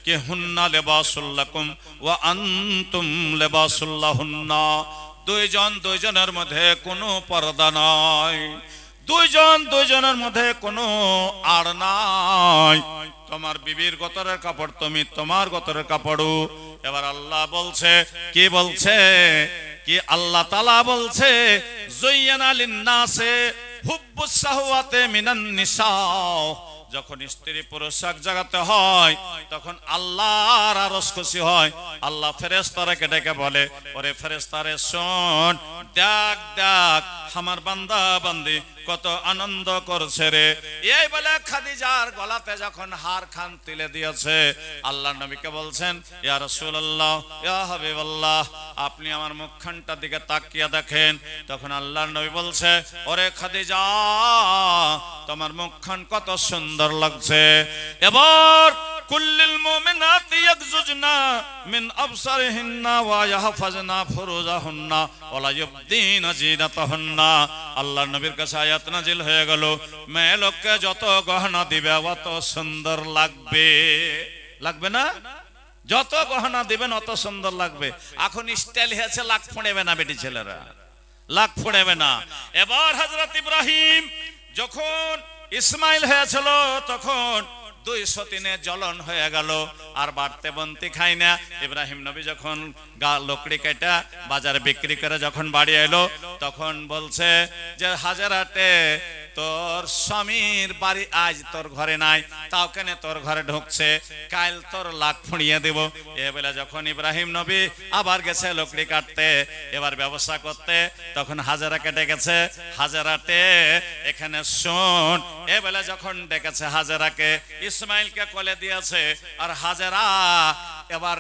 কি হুন্না লিবাসুল লাকুম ওয়া আনতুম লিবাসুল লাহুন্না। দুইজনের মধ্যে কোনো পর্দা নাই, দুইজনের মধ্যে কোনো আড় নাই। তোমার বিবির গতরের কাপড়, তুমি তোমার গতরের কাপড়। এবার আল্লাহ বলছে, কি বলছে, কি আল্লাহ তাআলা বলছে, যুয়্যানা লিন-নাসে হুব্বুস শাহওয়াতি মিনান নিসা। যখন স্ত্রী পুরুষ এক জায়গাতে হয় তখন আল্লাহর আরশ খুশি হয়। আল্লাহ ফেরেশতাকে ডেকে বলে, ওরে ফেরেশতারে শোন, দেখ দেখ আমার বান্দা বান্দি কত আনন্দ করছে রে। এই বলে খাদিজার গলাতে যখন হার খান তুলে দিয়েছে, আল্লাহ নবীকে বলছেন, ইয়া রাসূলুল্লাহ, ইয়া হাবিবাল্লাহ, আপনি আমার মুখখানটার দিকে তাকিয়ে দেখেন। তখন আল্লাহর নবী বলছে, ওরে খাদিজা, তোমার মুখখান কত সুন্দর লাগছে। এবার কুল্লিল মুমিনাতি ইয়াগজুজনা মিন আবসারিহিন্না ওয়া ইয়াহফাজনা ফুরুজাহুন্না ওয়া লা ইউবদিনা জিনাতাহুন্না। আল্লাহর নবীর কাছে আয়াত নাজিল হয়ে গেল, মেয়ে লোককে যত গহনা দিবে অত সুন্দর লাগবে। লাগবে না? যত গহনা দিবেন অত সুন্দর লাগবে। এখন স্টাইল হয়েছে লাখ ফুঁড়েবে না বেটি ছেলেরা, লাখ ফুঁড়েবে না। এবার হযরত ইব্রাহিম যখন ইসমাইল হয়েছিল তখন 203 জ্বলন হয়ে গেল, আর বাড়তে বন্তি খাই না। ইব্রাহিম নবী যখন লকড়ি কেটে বাজারে বিক্রি করে যখন বাড়ি এলো, তখন বলছে যে হাজারাতে তোর স্বামীর বাড়ি আজ তোর ঘরে নাই, তাও কেন তোর ঘরে ঢুকছে, কাল তোর লাখ ফুঁড়িয়ে দেব। এ বলে যখন ইব্রাহিম নবী আবার গেছে লকড়ি কাটতে, এবার ব্যবসা করতে, তখন হাজারাকে ডেকেছে, হাজারাতে এখানে শোন। এ বলে যখন ডেকেছে হাজারাকে, ইসমাইলকে কোলে দিয়েছে, আর হাজারা এবার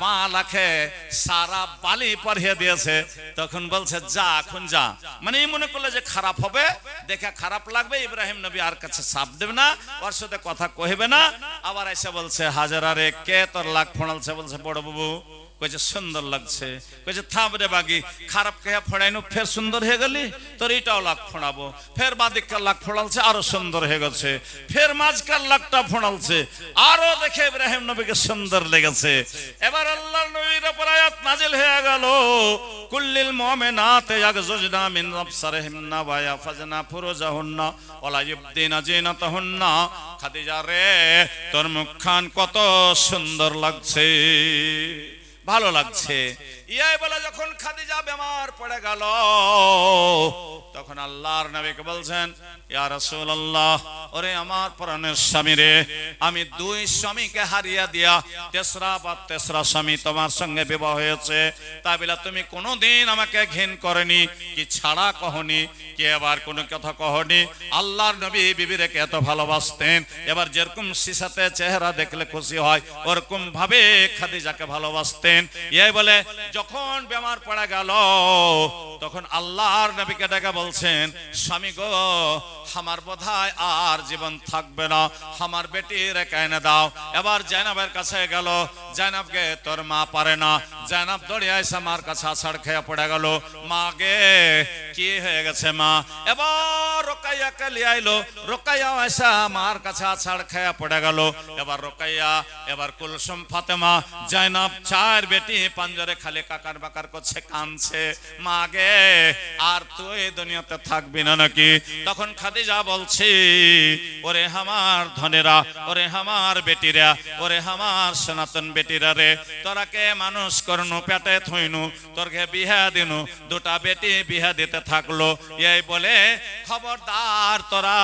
বাঁ লাখে সারা বালি পরিয়ে দিয়েছে। তখন বলছে, যা এখন যা। মানে এই মনে করলে যে খারাপ হবে, দেখে খারাপ লাগবে, ইব্রাহিম নবী আর কাছে সাপ দেবে না, ওর সাথে কথা কহিবে না। আবার এসে বলছে, হাজারা রে, কে তোর লাখ ফোড়ালছে? বলছে, বড় বাবু। কইছে, সুন্দর লাগছে। কইছে, থাম রে বাগি, খারাপ কে ফোড়াইনু, ফের সুন্দর হয়ে গেলি, তোর এটাও লাখ ফোড়াবো। ফের বাদিককার লাখ ফোড়ালছে, আরো সুন্দর হয়ে গেছে। ফের মাঝকার লাখটা ফোড়ালছে, আরো দেখে ইব্রাহিম নবীকে সুন্দর লেগেছে। এবার আল্লাহর নবীর উপর আয়াত নাজিল হয়ে গেল, কুল্লিল মুমিনাতি ইয়াগজুজনা মিন আবসারিহিন্না ওয়া ইয়াহফাজনা ফুরুজাহুন্না ওয়া লা ইউবদিনা জিনাতাহুন্না। খাদিজা রে, তোর মুখখান কত সুন্দর লাগছে, ভালো লাগছে। ইয়াই বলে যখন খাদিজা বেমার পড়ে গেল, তখন আল্লাহর নবীকে বলছেন, ইয়া রাসূলুল্লাহ, ওরে আমার প্রাণের স্বামী রে, আমি 2 স্বামীকে হারিয়ে দিয়া তেসরা স্বামী তোমার সঙ্গে বিবাহ হয়েছে। তাই বলে তুমি কোনোদিন আমাকে ঘৃণ করনি, কি ছাড়া কহনি, কি আবার কোনো কথা কহনি। আল্লাহর নবী বিবিরেকে এত ভালোবাসতেন, এবার যেরকম সিসাতে চেহারা দেখলে খুশি হয়, ওরকম ভাবে খাদিজাকে ভালোবাসতেন। এই বলে যখন বেমার পড়ে গেল, তখন আল্লাহর নবীকে ডেকে বলছেন, স্বামী গো, আমার বোধহয় আর জীবন থাকবে না, আমার বেটির এনে দাও। এবার জাইনাবের কাছে গেল, জাইনাবকে তোর মা পারে না। জাইনাব দৌড়ে এসে মার কাছে আছাড় খেয়ে পড়ে গেল, মা গে কি হয়ে গেছে মা। এবার রোকাইয়াকে লিয়ে আইলো, রোকাইয়া এসে মার কাছে আছাড় খেয়ে পড়ে গেল। এবার রোকাইয়া, এবার কুলসুম, ফাতেমা, জাইনাব 4 বেটি পাঞ্জরে খালি কাকার বাকার করছে, কাঁদছে, মা গে আর তুই দুনিয়াতে থাকবি না নাকি? তখন খাদিজা বলছি, ওরে আমার ধনেরা, ওরে আমার বেটিরা, ওরে আমার সনাতন বেটিরা রে, তোরাকে মানুষ করনু, পেটে থইনু, তোরকে বিহা দিনু, 2টা বেটি বিহা দিতে থাকলো। এই বলে খবরদার তোরা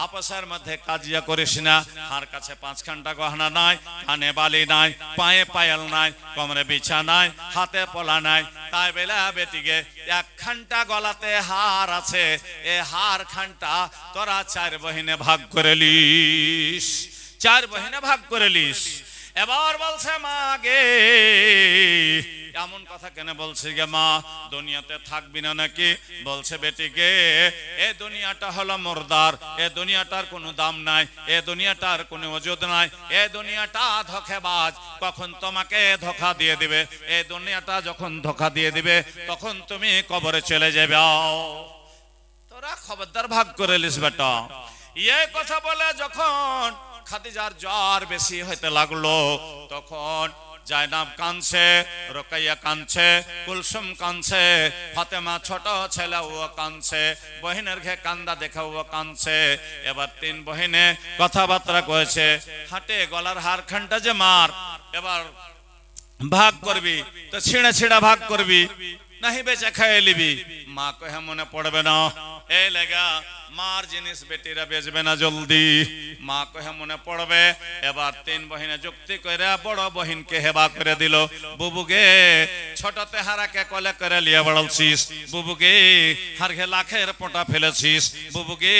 আপসের মধ্যে কাজিয়া করিস না। আর কাছে 5 ঘন্টা গহনা নাই, কানে বালি নাই, পায়ে পায়াল নাই, কোমরে বিছা নাই, হাতে পলা নাই। তাই বেলা বেটিকে 1 ঘন্টা গলাতে হার আছে, এ হার খানটা তোরা 4 বহিনে ভাগ করে লিস, 4 বহিনে ভাগ করে লিস। এবার বলছে, মা গে এমন কথা কেন বলছি গে মা, দুনিয়াতে থাকবি না নাকি? বলছে, বেটিকে এ দুনিয়াটা হলো মুর্দার, এ দুনিয়াটার কোনো দাম নাই, এ দুনিয়াটার কোনো ওজুদ নাই, এ দুনিয়াটা ধোঁকাবাজ, কখন তোমাকে ধোঁকা দিয়ে দিবে। এ দুনিয়াটা যখন ধোঁকা দিয়ে দিবে, তখন তুমি কবরে চলে যাবে। তোরা খবরদার ভাগ করে লিস বেটা। এই কথা বলে যখন খাদিজার জ্বর বেশি হইতে লাগলো, তখন জায়নাব কাঁদছে, রোকাইয়া কাঁদছে, কুলসুম কাঁদছে, ফাতেমা ছোট ছেলে ও কাঁদছে, বহিনের ঘে কান্দা দেখা ও কাঁদছে। এবার তিন বহিনে কথাবার্তা কয়েছে, হাটে গলার হার খানটা যে মার, এবার ভাগ করবি তো ছিঁড়ে ছিঁড়া ভাগ করবি, নাহি বেচে খাইয়ে লিবি। মা কহে মনে পড়বে না, এই লেগা মার জিনিস বেটিরা বেচবে না জলদি। মা কহে মনে পড়বে। এবার তিন বহিনে যুক্তি করে বড় বহিনকে হেবা করে দিল, বুবুগে ছোটতে হারাকে কলে করে লিয়ে বড়লছিস, বুবুগে হারঘে লাখের পোটা ফেলেছিস, বুবুগে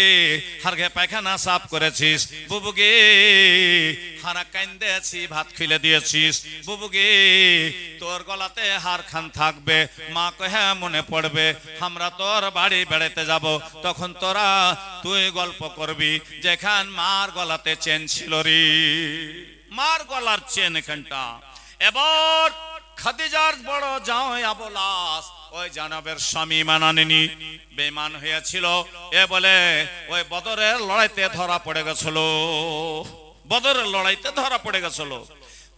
হারঘে পায়খানা সাফ করেছিস, বুবুগে হারা কান্দেছি ভাত খুলে দিয়েছিস, বুবুগে তোর গলাতে হার খান থাকবে। মা কহে মনে পড়বে, আমরা তোর বাড়ি বেড়াতে যাব, তখন তোরা তুই গল্প করবি যেখান মার গলাতে চেন ছিল রে, মার গলার চেন এখানটা। এবার খাদিজার বড় জামাই আবুল আস ওই জানাবের স্বামী মানানিনি, বেঈমান হয়েছিল। এ বলে ওই বদরের লড়াইতে ধরা পড়ে গেছিল, বদরের লড়াইতে ধরা পড়ে গেছিল।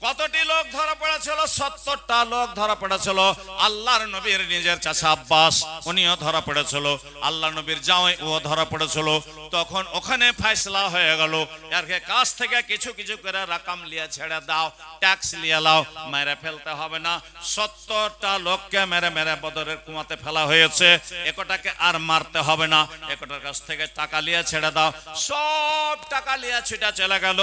কতটি লোক ধরা পড়েছিল? 70টা লোক ধরা পড়েছিল। আল্লাহর নবীর নিজের চাচা আব্বাস উনিও ধরা পড়েছিল, আল্লাহ নবীর জামাই ও ধরা পড়েছিল। তখন ওখানে ফয়সালা হয়ে গেল, এর কাছ থেকে কিছু কিছু করে রাকাম লিয়ে ছেড়ে দাও, ট্যাক্স লিয়ে লাও, মেরে ফেলতে হবে না। 70টা লোককে মেরে মেরে বদরের কুয়াতে ফেলা হয়েছে, একটাকে আর মারতে হবে না, একটার কাছ থেকে টাকা লিয়ে ছেড়ে দাও। সব টাকা লিয়ে ছুটে চলে গেল।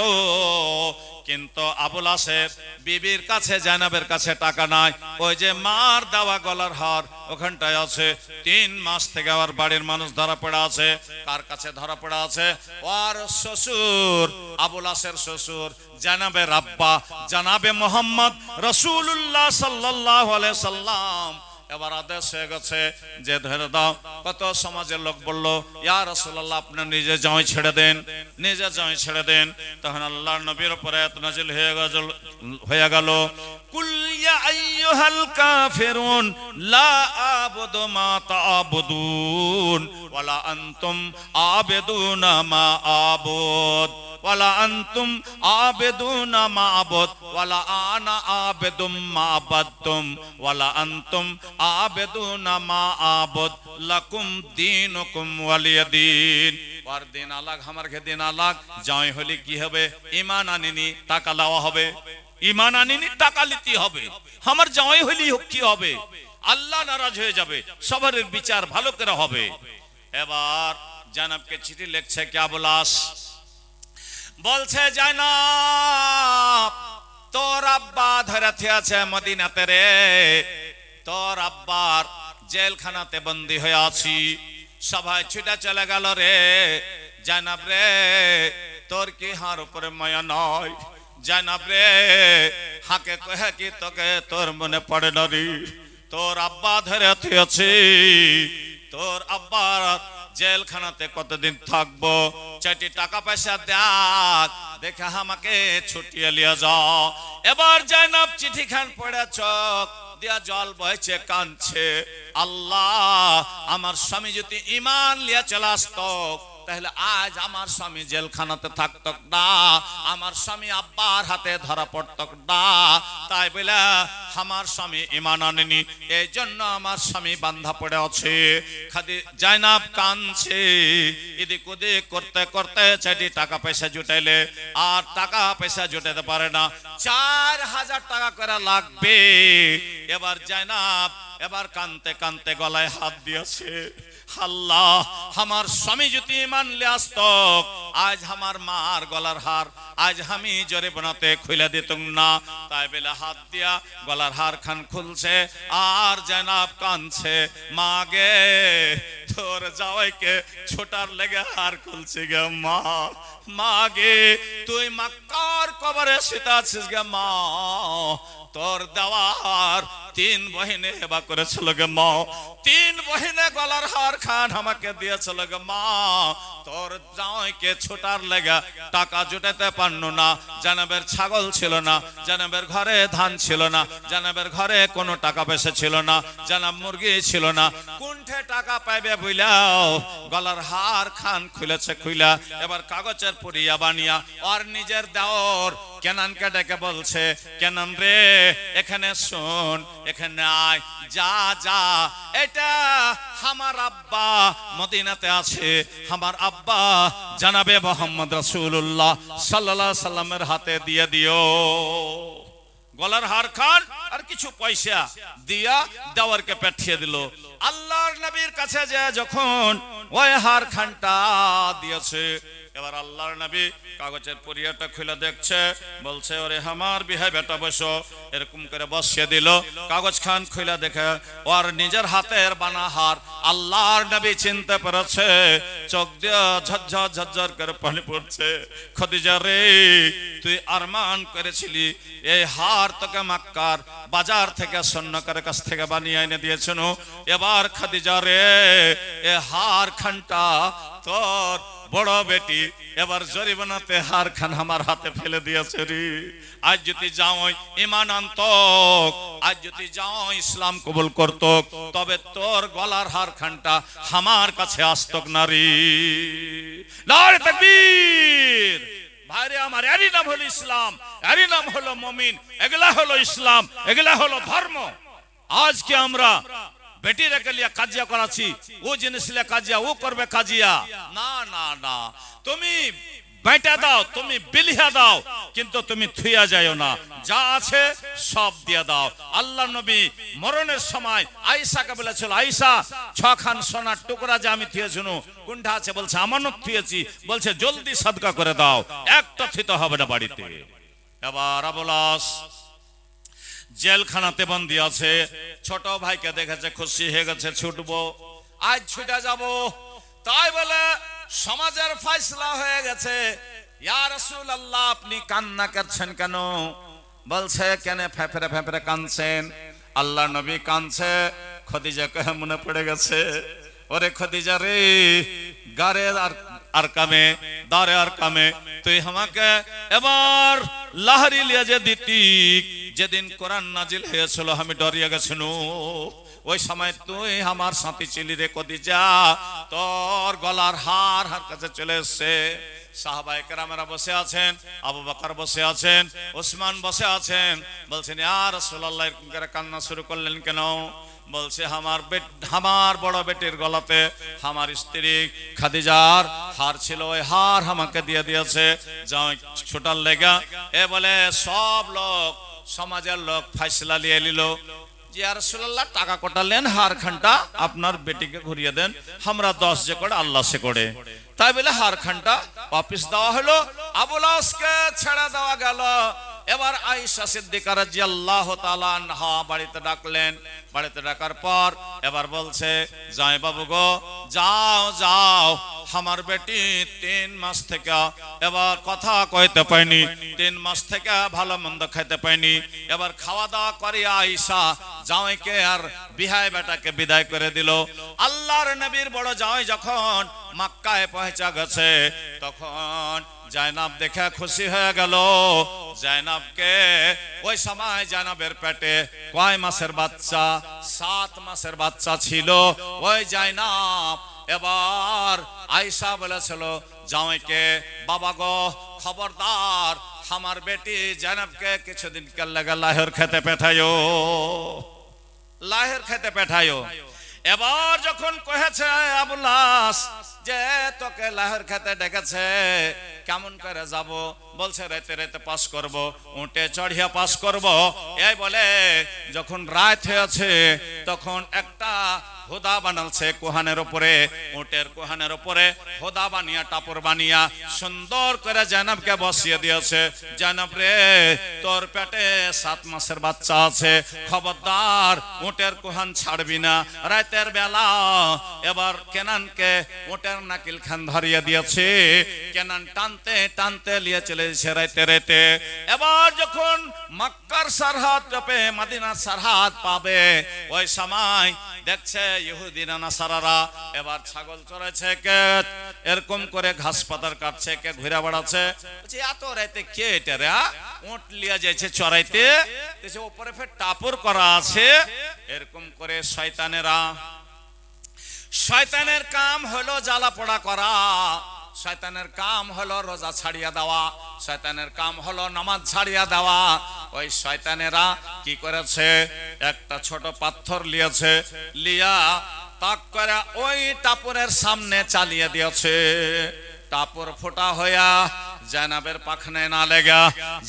কিন্তু আবুল আসের বিবির কাছে, জায়নাবের কাছে টাকা নাই। ওই যে মার দেওয়া গলার হার ওখানটায় আছে। 3 মাস থেকে আমার বাড়ির মানুষ ধরা পড়ে আছে। কার কাছে ধরা পড়ে আছে? ওর শ্বশুর, আবুল আসের শ্বশুর জানাবের আব্বা জানাবে মোহাম্মদ রাসূলুল্লাহ সাল্লাল্লাহু আলাইহি সাল্লাম। এবার আদেশ হয়ে গেছে যে ধরে দাও। কত সমাজের লোক বলল, ইয়া রাসূলুল্লাহ আপনি নিজে জামাই ছেড়ে দেন, নিজে জামাই ছেড়ে দেন। তখন আল্লাহর নবীর উপর আয়াত নাযিল হয়ে গেল, কুল ইয়া আইয়ুহাল কাফিরুন লা আ'বুদু মা তা'বুদুন ওয়ালা আনতুম আ'বিদুনা মা আ'বুদ ওয়ালা আনতুম আ'বিদুনা মা আ'বুদ ওয়ালা আনা আ'বিদুম মা আ'বাদতুম ওয়ালা আনতুম আ'বিদুনা মা আ'বুদ লাকুম দীনুকুম ওয়ালিয়াদিন। আর দিন আলাগ আমার ঘে দিন আলাগ। জামাই হলে কি হবে? ঈমান আনিনি, টাকা লওয়া হবে। ঈমান আনিনি, টাকা লিতে হবে। আমার জামাই হলি কি হবে? আল্লাহ নারাজ হয়ে যাবে, সবার বিচার ভালো করে হবে। এবার জানাবকে চিঠি লিখছে কে আবুল আস, বলছে জানাব তোর আব্বা ধরে আছে মদিনাতে রে, তোর আব্বার জেলখানাতে বন্দী হয়ে আছি। সবাই ছুটে চলে গেল রে। জানাব রে তোর কি হার উপরে মায়া নয়? জানাব রে হাকে কহে কি তোকে তোর মনে পড়ে না রে? তোর আব্বা ধরে আছে, তোর আব্বার জেলখানাতে কতদিন থাকবো? 4টি টাকা পয়সা দেখ, দেখে আমাকে ছুটিয়ে লিয়ে যাও। এবার জানাব চিঠি খান পড়ে চোখ দিয়া জল বইছে, কাঁদছে। আল্লাহ আমার স্বামী যদি ঈমান লিয়ে চলে আসতো তাহলে আজ আমার স্বামী জেলখানাতে থাকতো না, আমার স্বামী আব্বার হাতে ধরা পড়তো না। তাই বলে আমার স্বামী ঈমান আনেনি, এই জন্য আমার স্বামী বান্ধা পড়ে আছে। খাদি জায়নাব কাঁদছে, এদিক ওদিক করতে করতে 4টি টাকা পয়সা জুটাইলে আর টাকা পয়সা জুটাতে পারে না, 4000 টাকা করে লাগবে। এবার জায়নাব এবার কানতে কানতে গলায় হাত দিয়েছে, আল্লাহ আমার স্বামী যদি ঈমান লিয়ে আসতো আজ আমার মার গলার হার আজ আমি জরিমানাতে খুলে দিতাম না। তাই বেলা হাত দিয়া গলার হার খান খুলছে আর জানাব কাঁদছে, মা গে তোর জামাইকে ছোটার লেগে হার খুলছে গে মা, মা গে তুই মক্কার কবরে শুতে আছিস গে মা, তোর দেওয়ার 3 বহিনে হেবা করেছিল গে মা, 3 বহিনে গলার হার খান আমাকে দিয়েছিল গে মা, তোর জামাইকে ছোটার লেগে টাকা জুটাতে পারলো না। জানাবের ছাগল ছিল না, জানাবের ঘরে ধান ছিল না, জানাবের ঘরে কোনো টাকা পয়সা ছিল না, জানাব মুরগি ছিল না, কোনঠে টাকা পাইবে বুঝলাও গলার হার খান খুলেছে। খুইলা এবার কাগজের পুরিয়া বানিয়া আর নিজের দেওর কেনানকে ডেকে বলছে, কেনান রে এখানে শোন, এখানে আয়, যা যা, এটা আমার আব্বা মদিনাতে আছে, আমার আব্বা জানাবে মুহাম্মদ রাসূলুল্লাহ সাল্লাল্লাহু আলাইহি সাল্লামের হাতে দিয়ে দিও। গলার হার খান আর কিছু পয়সা দিয়া দেওয়ারকে পাঠিয়ে দিল। আল্লাহর নবীর কাছে যে যখন ওই হার খানটা দিয়েছে, এবার আল্লাহর নবী কাগজের পরিয়াটা খুলে দেখছে, বলছে ওরে আমার বিহাই বেটা বসো, এরকম করে বসিয়ে দিল। কাগজ খান খুলে দেখে ওর নিজের হাতের বানা হার। আল্লাহর নবী চিনতে পেরেছে, চোখ দিয়ে ঝরঝর ঝরঝর করে পানি পড়ছে। খদিজা রে, তুই আরমান করেছিলি এই হার তোকে মক্কার বাজার থেকে সৈন্যকারের কাছ থেকে বানিয়ে এনে দিয়েছেন, এবার খদিজা রে এ হার খানটা তোর বড় বেটি এবার জরিমানাতে হার খান আমার হাতে ফেলে দিয়েছে রে। আজ যদি যাও ঈমান আনত, আজ যদি যাও ইসলাম কবুল করত, তবে তোর গলার হার খানটা আমার কাছে আসতক না রে। নারে তাকবীর। ভাইরে আমার, এরই নাম হলো ইসলাম, এরই নাম হলো মুমিন, এগুলা হলো ইসলাম, এগুলা হলো ধর্ম। আজকে আমরা বেটি রেখে লিয়া কাজিয়া করাচ্ছি, ও জিনিস লিয়া কাজিয়া, ও করবে কাজিয়া। না না না, তুমি বেটা দাও, তুমি বিলিয়া দাও, কিন্তু তুমি থুইয়া যাইও না, যা আছে সব দিয়ে দাও। আল্লাহ নবী মরণের সময় আয়েশাকে বলেছিল, আয়েশা 6 খান সোনার টুকরা যে আমি থুয়েছি, কোনটা আছে? বলছে আমানত থুয়েছি। বলছে জলদি সাদকা করে দাও, একটা থুইতে হবে না বাড়িতে। এবার আবুল আস জেলখানাতে বন্দী আছে, ছোট ভাইকে দেখেছে, খুশি হয়ে গেছে, ছুটবো, আজ ছুটে যাব। তাই বলে সমাজের ফয়সালা হয়ে গেছে, ইয়া রাসূলুল্লাহ আপনি কান্না করছেন কেন? বলছে কেন ফেফড়ে ফেফড়ে কাঁদছেন? আল্লাহ নবী কাঁদছে, খদিজাকে মনে পড়ে গেছে। ওরে খদিজা রে, গারে আর কামে দারে আর কামে তুই আমাকে এবার লাহরি লিয়া যে দিতি, যেদিন কোরআন নাজিল হয়েছিল আমি ডরিয়ে গেছিল, ওই সময় তুই আমার সাথী ছিলি রে খদিজা, তোর গলার হার হার কাছে চলে এসছে। সাহাবায়ে কেরামেরা বসে আছেন, আবু বকর বসে আছেন, ওসমান বসে আছেন। বলছেন ইয়া রাসূলুল্লাহ এরকম করে কান্না শুরু করলেন কেন? বলছে আমার বড় বেটির গলাতে আমার স্ত্রী খাদিজার হার ছিল, ওই হার আমাকে দিয়ে দিয়েছে যাও ছোটার লেগা। এ বলে সব লোক, সমাজের লোক ফয়সালা নিয়ে নিল, ইয়া রাসূলুল্লাহ টাকা কোটালেন, হার খানটা আপনার বেটিকে ঘুরিয়ে দেন, আমরা 10 যে করে আল্লাহ সে করে। তাই বলে হার খানটা ওয়াপিস দেওয়া হলো, আবুল আসকে ছেড়ে দেওয়া গেল। এবার আয়েশা সিদ্দিকা রাদিয়াল্লাহু তাআলা আনহা বাড়িতে ডাকলেন। বাড়িতে ডাকার পর এবার বলছে, যাই বাবু গো, যাও যাও, আমার বেটি 3 মাস থেকে এবার কথা কইতে পাইনি, 3 মাস থেকে ভালো মন্দ খাইতে পাইনি। এবার খাওয়া দাওয়া করে আয়েশা জামাইকে আর বিহাই বেটাকে বিদায় করে দিল। আল্লাহর নবীর বড় জামাই যখন মক্কায় পৌঁছে গেছে, তখন জায়নাব দেখে খুশি হয়ে গেল। জায়নাবকে ওই সময় জায়নাবের পেটে কয় মাসের বাচ্চা? 7 মাসের বাচ্চা ছিল ওই জায়নাব। এবার আয়েশা বলেছিল জামাইকে, বাবা গো খবরদার আমার বেটি জায়নাবকে কিছুদিন কাল লাগা লাহের খেতে পাঠায়ো, লাহের খেতে পাঠায়ো। এবার যখন কহেছে আবুল আস যে তোকে লাহের খেতে ডেকেছে, কেমন করে যাব? বলছে রাতে রাতে পাস করব, উঠে চড়িয়া পাস করব। এই বলে যখন রাত হয়েছে তখন একটা হোদা বানালছে কোহানের উপরে, উটের কোহানের উপরে হোদা বানিয়া টাপর বানিয়া সুন্দর করে জায়নাবকে বসিয়ে দিয়েছে। জায়নাব রে, তোর পেটে 7 মাসের বাচ্চা আছে, খবরদার উটের কোহান ছাড়বি না। রাতের বেলা এবার কেনানকে উটের নাকিল খান ধরিয়ে দিয়েছে, কেনান টানতে টানতে নিয়ে চলে যাচ্ছে রাতে রাতে। এবার যখন মক্কার সরহদ টপে মদিনার সরহদ পাবে, ওই সময় দেখছে ইহুদিরা নাসারারা এবার ছাগল চড়াচ্ছে, কে এরকম করে ঘাস পাতার কাটছে, কে ঘুরে বেড়াচ্ছে। এত রাতে কে এটা রে? উট লিয়া যাইছে চড়াইতে, উপরে ফের টাপুর করা আছে। এরকম করে শয়তানেরা, শয়তানের কাম হলো জ্বালা পোড়া করা। শয়তানের কাম হলো রোজা ছাড়িয়ে দেওয়া, শয়তানের কাম হলো নামাজ ছাড়িয়ে দেওয়া। ওই শয়তানেরা কি করেছে, একটা ছোট পাথর লিয়েছে, লিয়া তাক করে ওই টাপুরের সামনে চালিয়ে দিয়েছে। টাপুর ফোটা হইয়া জয়নাবের পাখনায় না লেগা,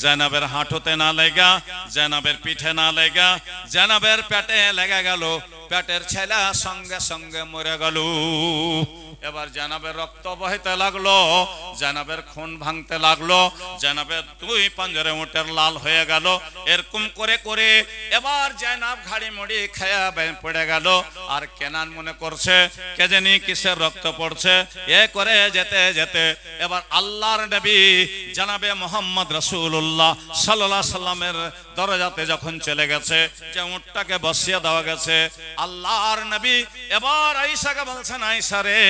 জয়নাবের হাঁটুতে না লেগা, জয়নাবের পিঠে না লেগা, জয়নাবের পেটে লেগে গেল। পেটের ছেলে সঙ্গে সঙ্গে মরে গেল। এবার জয়নাবের রক্ত বহিতে লাগলো, জয়নাবের খুন ভাঙতে লাগলো, জয়নাবের দুই পাঞ্জরে উটের লাল হয়ে গেল। এরকম করে করে এবার জয়নাব ঘাড়ি মুড়ি খেয়া পড়ে গেল। আর কেনান মনে করছে কে জানি কিসের রক্ত পড়ছে। এ করে যেতে যেতে এবার আল্লাহর নবী জনাবে মোহাম্মদ রাসূলুল্লাহ সাল্লাল্লাহু আলাইহি সাল্লামের দরজাতে যখন চলে গেছে, যে উটটাকে বসিয়ে দেওয়া গেছে, আল্লাহর নবী এবার আয়েশাকে বলছেন, আয়েশা রে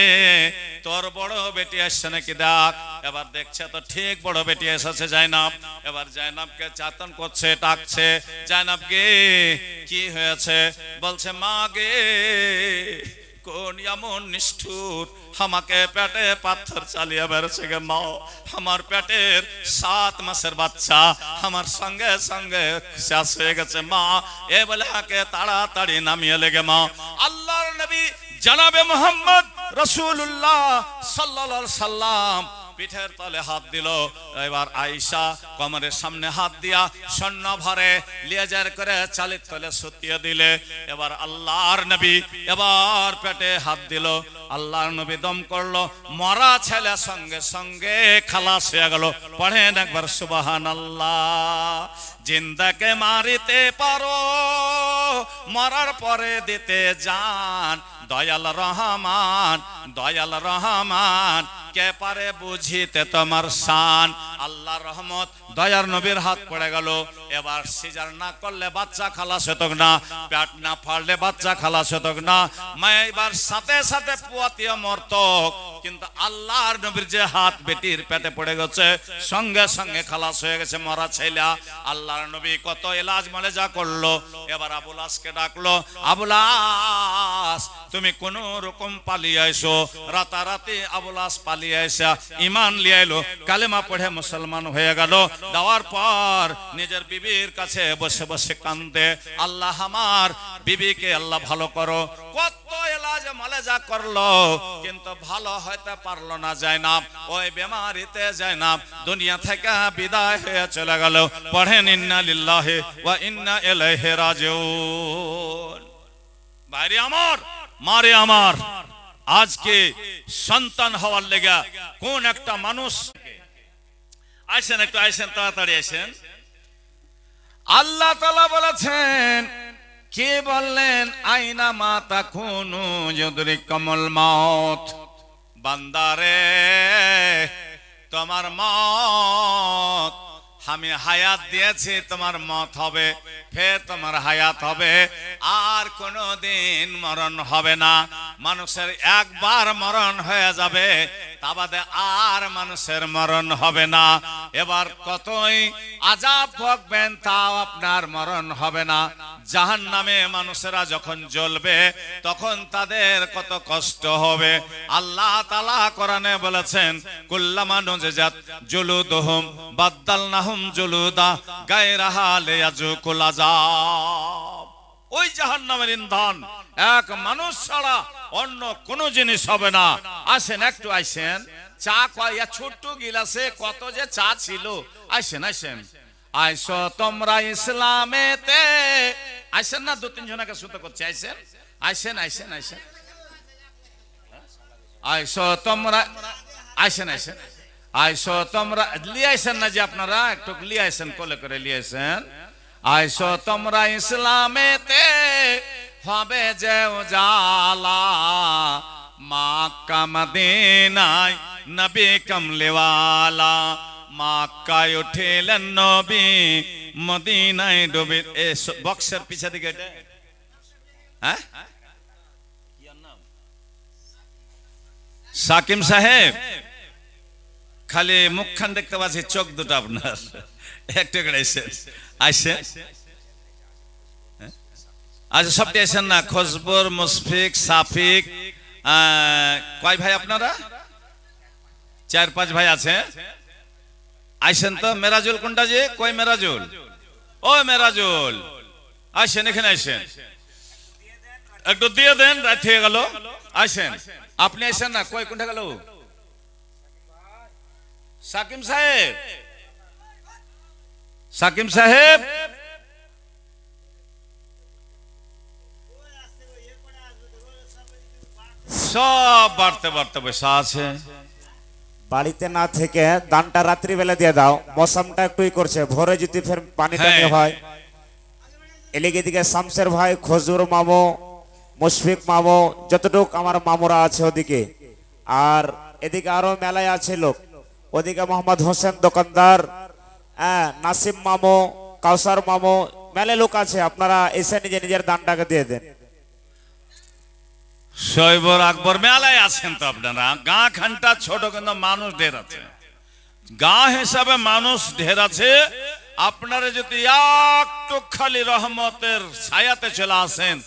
তোর বড় বেটি আসছে নাকি দেখ। এবার দেখছে তো ঠিক বড় বেটি এসেছে জয়নাব। এবার জয়নাবকে চাতন করছে, ডাকছে, জয়নাব গে কি হয়েছে? বলছে মা গে কোন এমন নিষ্ঠুর আমাকে পেটে পাথর চালিয়ে বেড়েছে গে মা। আমার পেটের 7 মাসের বাচ্চা আমার সঙ্গে সঙ্গে শেষ হয়ে গেছে মা। এ বলে হাকে তাড়াতাড়ি নামিয়ে লেগে মা। আল্লাহর নবী জনাবে মোহাম্মদ রাসূলুল্লাহ সাল্লাল্লাহু আলাইহি সাল্লাম পিঠের তলে হাত দিল। এবার আয়েশা কোমরের সামনে হাত দিয়া স্বর্ণ ভরে লেজার করে চালিত তলে সুতিয়ে দিলে। এবার আল্লাহর নবী এবার পেটে হাত দিল, আল্লাহর নবী দম করলো, মরা ছেলে সঙ্গে সঙ্গে খালাস হয়ে গেল। পড়েন একবার সুবহানাল্লাহ। জিন্দাকে মারিতে পারো, মরার পরে দিতে জান, দয়াল রহমান, দয়াল রহমান কে পারে বুঝিতে তোমার শান। আল্লাহর রহমত, দয়ার নবীর হাত পড়ে গেল। এবার সিজার না করলে বাচ্চা খালাস হতো না, পেট না ফাড়লে বাচ্চা খালাস হতো না। মায়ে এবার সাথে সাথে পুয়াতিয়া মরত, কিন্তু আল্লাহর নবীর যে হাত বেটির পেটে পড়ে গেছে, সঙ্গে সঙ্গে খালাস হয়ে গেছে মরা ছেলে। আল্লাহর নবী কত এলাজ মালেজা করলো। এবার আবুল আসকে ডাকলো, আবুল আস তুমি কোন রকম পালিয়ে আইসো। রাতারাতি আবুল আস পালিয়ে আইসা ইমান লিয়ে এলো, কালেমা পড়ে মুসলমান হয়ে গেল। দেওয়ার পর নিজের বিবির কাছে বসে বসে কান্দে, আল্লাহ আমার বিবিকে আল্লাহ ভালো করো। কত এলাজ মালেজা করলো, কিন্তু ভালো হইতে পারলো না জয়নাব। ওই বেমারিতে জয়নাব দুনিয়া থেকে বিদায় হয়ে চলে গেল। পড়েন ইন্না লিল্লাহি ওয়া ইন্না ইলাইহি রাজিউন। ভাইরে আমার, মারে আমার, আজকে সন্তান হওয়ার লেগা কোন একটা মানুষ আইসেন, একটু আইসেন, তাড়াতাড়ি আইসেন। আল্লাহ তাআলা বলেছেন, কে বললেন আইনা মা তাকুনু ইউদরিকুমুল মাউত। বান্দারে তোমার মত আমি হায়াত দিয়েছি, তোমার মত হবে, ফের তোমার হায়াত হবে, আর কোনদিন মরণ হবে না। মানুষের একবার মরণ হয়ে যাবে, তা বাদে আর মানুষের মরণ হবে না। এবার কতই আযাব ভোগবেন তাও আপনার মরণ হবে না। জাহান্নামে মানুষেরা যখন জ্বলবে তখন তাদের কত কষ্ট হবে। আল্লাহ তাআলা কোরআনে বলেছেন, কুল্লামা নুজিজাত জুলুদুহুম বাদদালনাহুম জুলুদা গায়রাহা লিয়াজুকুল আযাব। ওই জাহান্নামের ইন্ধন এক মানুষ ছাড়া অন্য কোন জিনিস হবে না। আসেন, একটু আইসেন। চা কয়া ছোট্ট গিলাসে কত যে চা ছিল। আইসেন আইসেন, আইসো তোমরা ইসলামেতে। আইসেন না, 2-3 জনকে সুতো করছে। আইসেন আইসেন আইসেন আইসেন, আইসো তোমরা, আইসেন আইসেন, আইসো তোমরা। লিয়ে আইসেন না যে আপনারা, একটু লিয়ে আইসেন, কোলে করে লিয়ে আইসেন। আইসো তোমরা ইসলামেতে, হবে যে উজালা, মক্কা মদিনায় নবী কামলিওয়ালা। মক্কায় উঠিলেন নবী, মদিনায় ডুবে। এ বক্সের পিছে দিকে, হ্যাঁ সাকিম সাহেব, খালি মুখখান দেখতে পাচ্ছি, চোখ দুটো আপনার একটু আইসেন আইসেন। আচ্ছা সবটি আইসেন না। খোঁজবর, মুশফিক, সাফিক, কয় ভাই আপনারা? 4-5 ভাই আছে, আইসেন তো। মেরাজুল কোনটা যে, কই মেরাজুল? ও মেরাজুল, আইসেন, এখানে আইসেন, একটু দিয়ে দেন, রাত হয়ে গেল। আইসেন, আপনি আইসেন না, কই কোনটা গেল? সাকিম সাহেব, সাকিম সাহেব, সব বাড়তে বাড়তে বসে আছে। বাড়িতে না থেকে দানটা রাত্রিবেলা দিয়ে দাও, মৌসুমটা একটুই করছে, ভোরে যদি ফের পানি টানি হ্যাঁ। হয়। এদিকে দিকে শামসের ভাই, খজুর মামু, মুশফিক মামু, যতটুক আমার মামুরা আছে ওদিকে, আর এদিকে আরো মেলায় আছে লোক, ওদিকে মোহাম্মদ হোসেন দোকানদার, হ্যাঁ, নাসিম মামু, কাউসার মামু, মেলায় লোক আছে। আপনারা এসে নিজে নিজের দানটাকে দিয়ে দেন। শৈবর আকবর মেলায় আছেন তো আপনারা। গাঁ খানটা ছোট কিন্তু মানুষ ঢের আছে, গাঁ হিসাবে মানুষ ঢের আছে। আপনারা যদি একটু খালি রহমতের ছায়াতে চলে আসেন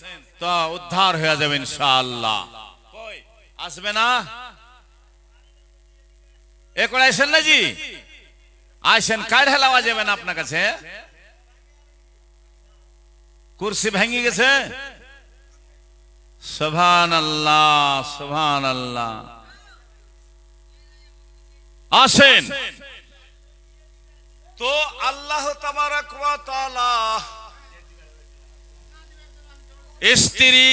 তো উদ্ধার হয়ে যাবে ইনশাআল্লাহ। আসবে না? এ করে আইসেন না জি, আইসেন, কার হেলাওয়া যাবেন আপনার কাছে? কুরসি ভেঙে গেছে? সুবহানাল্লাহ, সুবহানাল্লাহ। আসেন তো। আল্লাহ তাবারক ওয়া তাআলা স্ত্রী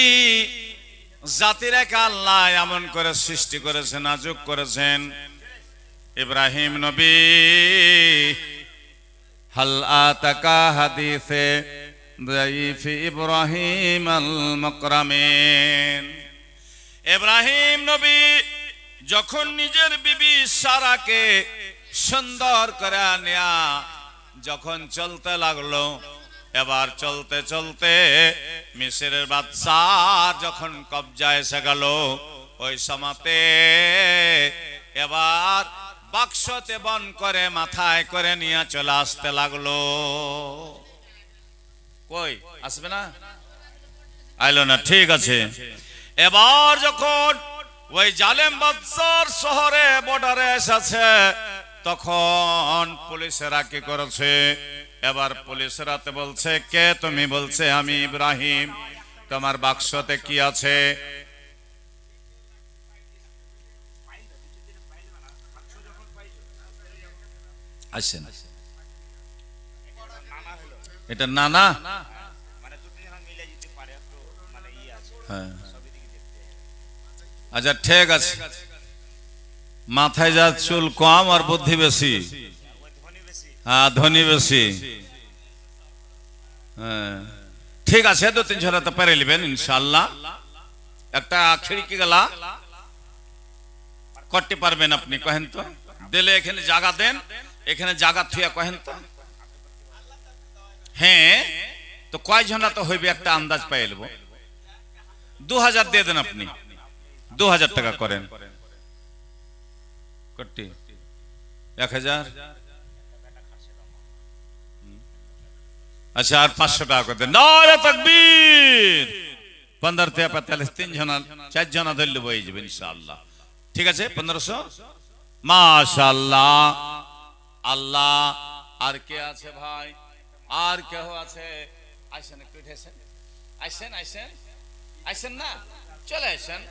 জাতিরাকে আল্লাহ এমন করে সৃষ্টি করেছেন, নাজুক করেছেন। ইব্রাহিম নবী, হাল আতাকা হাদিসে দাইফ ইব্রাহিম আল মাকরামিন। ইব্রাহিম নবী যখন নিজের বিবি সারাকে সুন্দর করে নেয়া যখন চলতে লাগলো, এবার চলতে চলতে মিশরের বাদশার যখন কবজা এসে গেল, ওই সময়তে এবার বাক্সতে বন করে মাথায় করে নিয়ে চলে আসতে লাগলো। কই আসবে না? আইলো না, ঠিক আছে। এবার যখন ওই জালেম বাদশার শহরে বর্ডারে এসেছে, তখন পুলিশেরা কি করেছে? এবার পুলিশেরা তো বলছে, কে তুমি? বলছে, আমি ইব্রাহিম। তোমার বাক্সতে কি আছে? আসেন, এটা নানা। হ্যাঁ, আচ্ছা ঠিক আছে। মাথায় যা চুল কম আর বুদ্ধি বেশি, হ্যাঁ, ধনী বেশি। হ্যাঁ, ঠিক আছে, 2-3 ঝরা তো পেরে নেবেন ইনশাআল্লাহ। একটা খিড়কি গেলা করতে পারবেন আপনি, কহেন তো। দিলে এখানে জায়গা দেন, এখানে জায়গা থুয়া কহেন তো। হ্যাঁ, তো কয় ঝনা তো হইবে একটা আন্দাজ পাই লব। 2000 দিয়ে দেন আপনি, 2000 টাকা করেন। কটি 1000। আচ্ছা, আর 500 টাকা করে দেন। নারে তাকবীর। 15 থেকে 45, 3 ঝনা 4 ঝনা ধরলে বই যাবে ইনশাআল্লাহ। ঠিক আছে, 1500। মাশাআল্লাহ। আল্লাহ। আর কে আছে ভাই? আর কেউ আছে? আইসেন, একটু উঠেছেন, আইসেন, আইসেন, আইসেন না, চলে আসেন।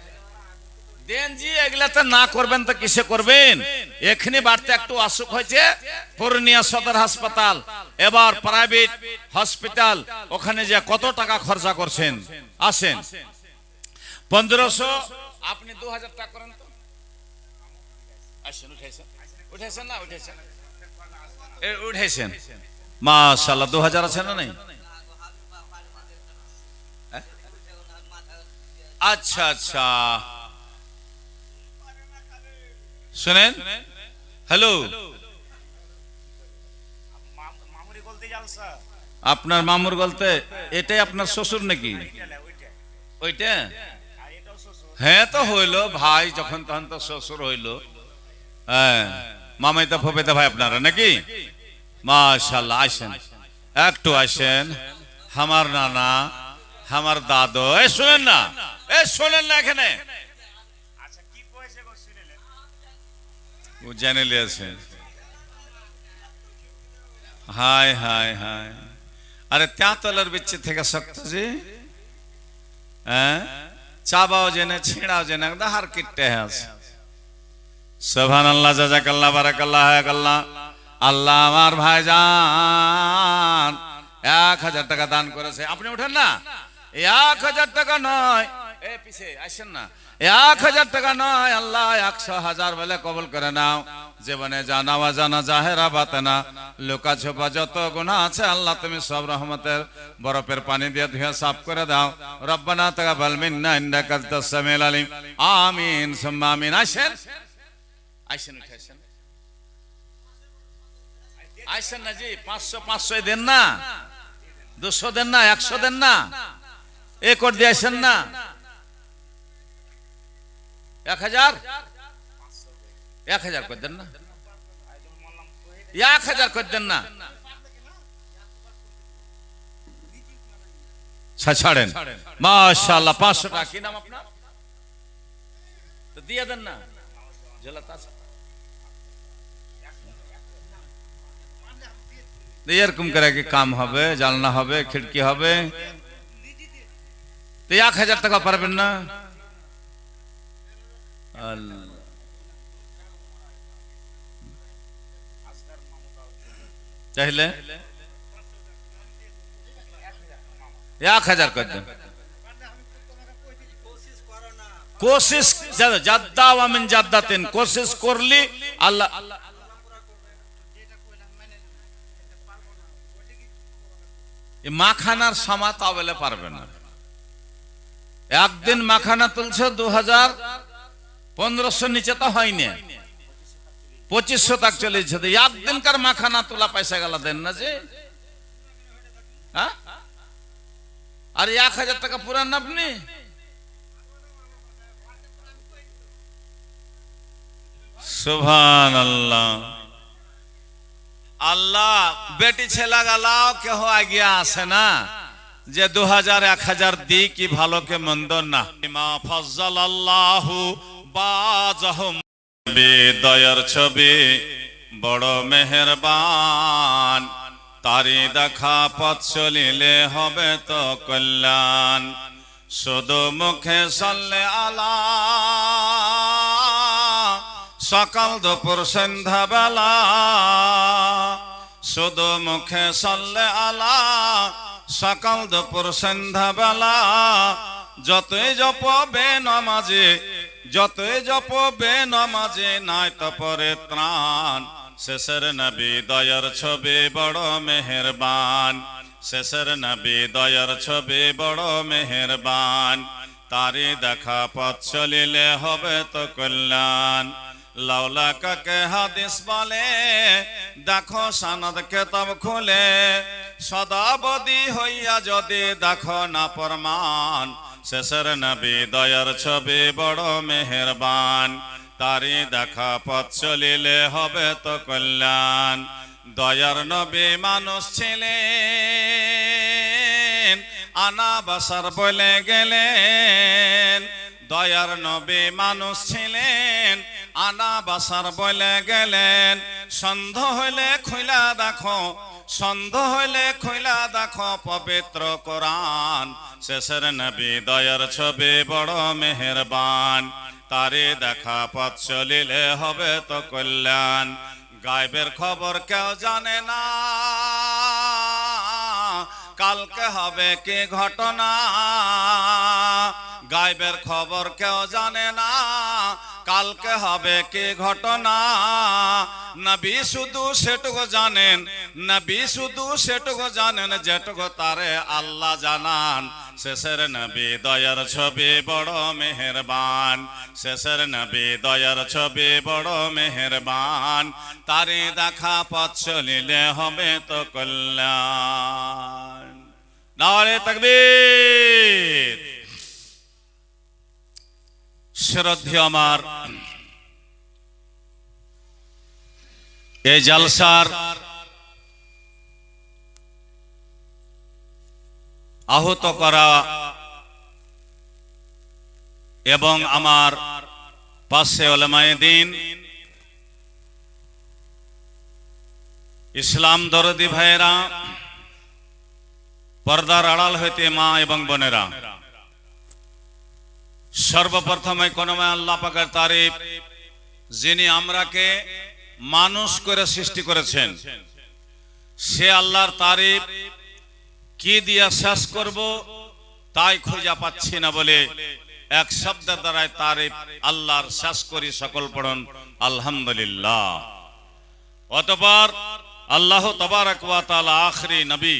দেন জি, এগুলা তো না করবেন তো কিসে করবেন? এখানে বাড়তে একটু অসুখ হয়েছে, পূর্ণিয়া সদর হাসপাতাল, এবার প্রাইভেট হসপিটাল, ওখানে যে কত টাকা খরচা করছেন। আসেন, 1500, আপনি 2000 টাকা করেন তো। আসেন, উঠেছেন, উঠেছেন না, উঠেছেন, উঠেছেন। মাশাআল্লাহ, 2000 আছে না নাই? আচ্ছা আচ্ছা, শুনেন, হ্যালো, আপনার মামুর বলতে এটাই আপনার শ্বশুর নাকি? ওইটা? হ্যাঁ, তো হইলো ভাই, যখন তখন তো শ্বশুর হইলো। হ্যাঁ, মামাইতা ফোপেতা ভাই আপনারা নাকি? মাশাআল্লাহ, আসেন, একটু আসেন। আমার নানা, আমার দাদু, এ শুনেন না, এ শোনেন না, এখানে ও জেনে লিয়েছে। হায় হায় হায়, আরে তেঁতলের বিচ্ছি থেকে শক্ত জি, হ্যাঁ চাবাও জেনে ছিঁড়াও জেনে হার কিটে আছে। সুবহানাল্লাহ, জাযাকাল্লাহ, বারাকাল্লাহ, হায়াকাল্লাহ। আল্লাহ আমার ভাইজান 1000 টাকা দান করেছে। আপনি উঠেন না, 1000 টাকা নয়, এ পিছে আসেন না, 1000 টাকা নয়, আল্লাহ 100,000 বলে কবুল করে নাও। জীবনে জানা অজানা জাহেরা বাতেনা লুকা ছোপা যত গুনাহ আছে আল্লাহ তুমি সব রহমতের বরফের পানি দিয়ে ধুয়ে সাফ করে দাও। রব্বানা তাকাব্বাল মিন্না ইন্নাকা আনতাস সামিউল আলিম। আমিন সুম্মা আমিন। আসেন আসেন, উঠে আসেন, আসেন না জি। 500 দেন না, 200 দেন না, 100 দেন না, এ করে দিয়ে আসেন না। 1000 করে দেন না, 1000 করে দেন না, ছাড়েন। মাশাআল্লাহ, 500 টাকা। কি নাম আপনার? তো দিয়ে দেন না। এরকম করে কি কাম হবে? জানলা হবে, খিড়কি হবে। তো 1000 টাকা পারবেন না? চাইলে 1000 করে দেন। কোশিশ জাদ্দা ওয়া মিন জাদ্দাতিন, কোশিশ করলি আল্লাহ। মাখানার সমা তা বলে পারবে না। একদিন মাখানা তুলছে 2015 নিচে তো হয়নি, 2500 তক চলেছে। একদিনকার মাখানা তোলা পয়সা গেল দেন না যে, আর 1000 টাকা পুরান আপনি। সুবহানাল্লাহ। আল্লাহ বেটি ছেলা গালাও কেহ আগে আসে না যে 2000 1000 দি কি ভালো কে মন্দ না। মা ফাজ্জালাল্লাহু বাজাহুম, দয়ার ছবি বড় মেহেরবান, তারি দেখা পথ চলিলে হবে তো কল্যাণ। শুধু মুখে সাল্লে আলা, সকাল দুপুর সন্ধ্যা বেলা, শুধু মুখে সাল্লে আলা, সকাল দুপুর সন্ধ্যা বেলা। যতই জপবে নামাজে, যতই জপবে নামাজে, নাই তো পরে ত্রাণ। শেষের নবী দয়ার ছবি বড় মেহেরবান, শেষের নবী দয়ার ছবি বড় মেহেরবান, তারি দেখা পথ চলিলে হবে তো কল্যাণ। লাউলা কাকে হাদিস বলে, দেখো সনদ কেতাব খুলে, সদাবদি হইয়া যদি দেখো না প্রমাণ। শেষের নবী দয়ার ছবি বড় মেহেরবান, তারি দেখা পথ চলিলে হবে তো কল্যাণ। দয়ার নবী মানুষ ছিলেন, আনা বাসার বলে গেলেন। দয়ার নবী মানুষ ছিলেন, আনা বাসার বলে গেলেন। সন্দেহ হইলে খুইলা দেখো, সন্দেহ হইলে খুইলা দেখো পবিত্র কোরআন। শেষের নবী দয়ার ছবি বড় মেহেরবান, তারে দেখা পথ চলিলে হবে তো কল্যাণ। গায়বের খবর কেউ জানে না, কালকে হবে কি ঘটনা। গায়বের খবর কেউ জানে না, কালকে হবে কি ঘটনা। নবী শুধু সেটুকু জানেন, নবী শুধু সেটুকু জানেন যেটুকু তারে আল্লাহ জানান। শেষের নবী দয়ার ছবি বড় মেহেরবান, শেষের নবী দয়ার ছবি বড় মেহেরবান, তারে দেখা পথ চলিলে হবে তো কল্যাণ। নারে তাকবীর। শ্রদ্ধেয় আমার এই জালসার আহত করা এবং আমার পাশে উলামায়ে দ্বীন ইসলাম দরদি ভাইয়েরা, পর্দার আড়াল হইতে মা এবং বোনেরা, সর্বপ্রথমে কোনময় আল্লাহ পাকের তারিফ, যিনি আমরাকে মানুষ করে সৃষ্টি করেছেন। সে আল্লাহর তারিফ কি দিয়া শেষ করব তাই খুঁজে পাচ্ছি না বলে এক শব্দের দ্বারাই তারিফ আল্লাহর শেষ করি। সকল পড়ুন আলহামদুলিল্লাহ। অতঃপর আল্লাহ তাবারক ওয়া তাআলা আখরি নবী,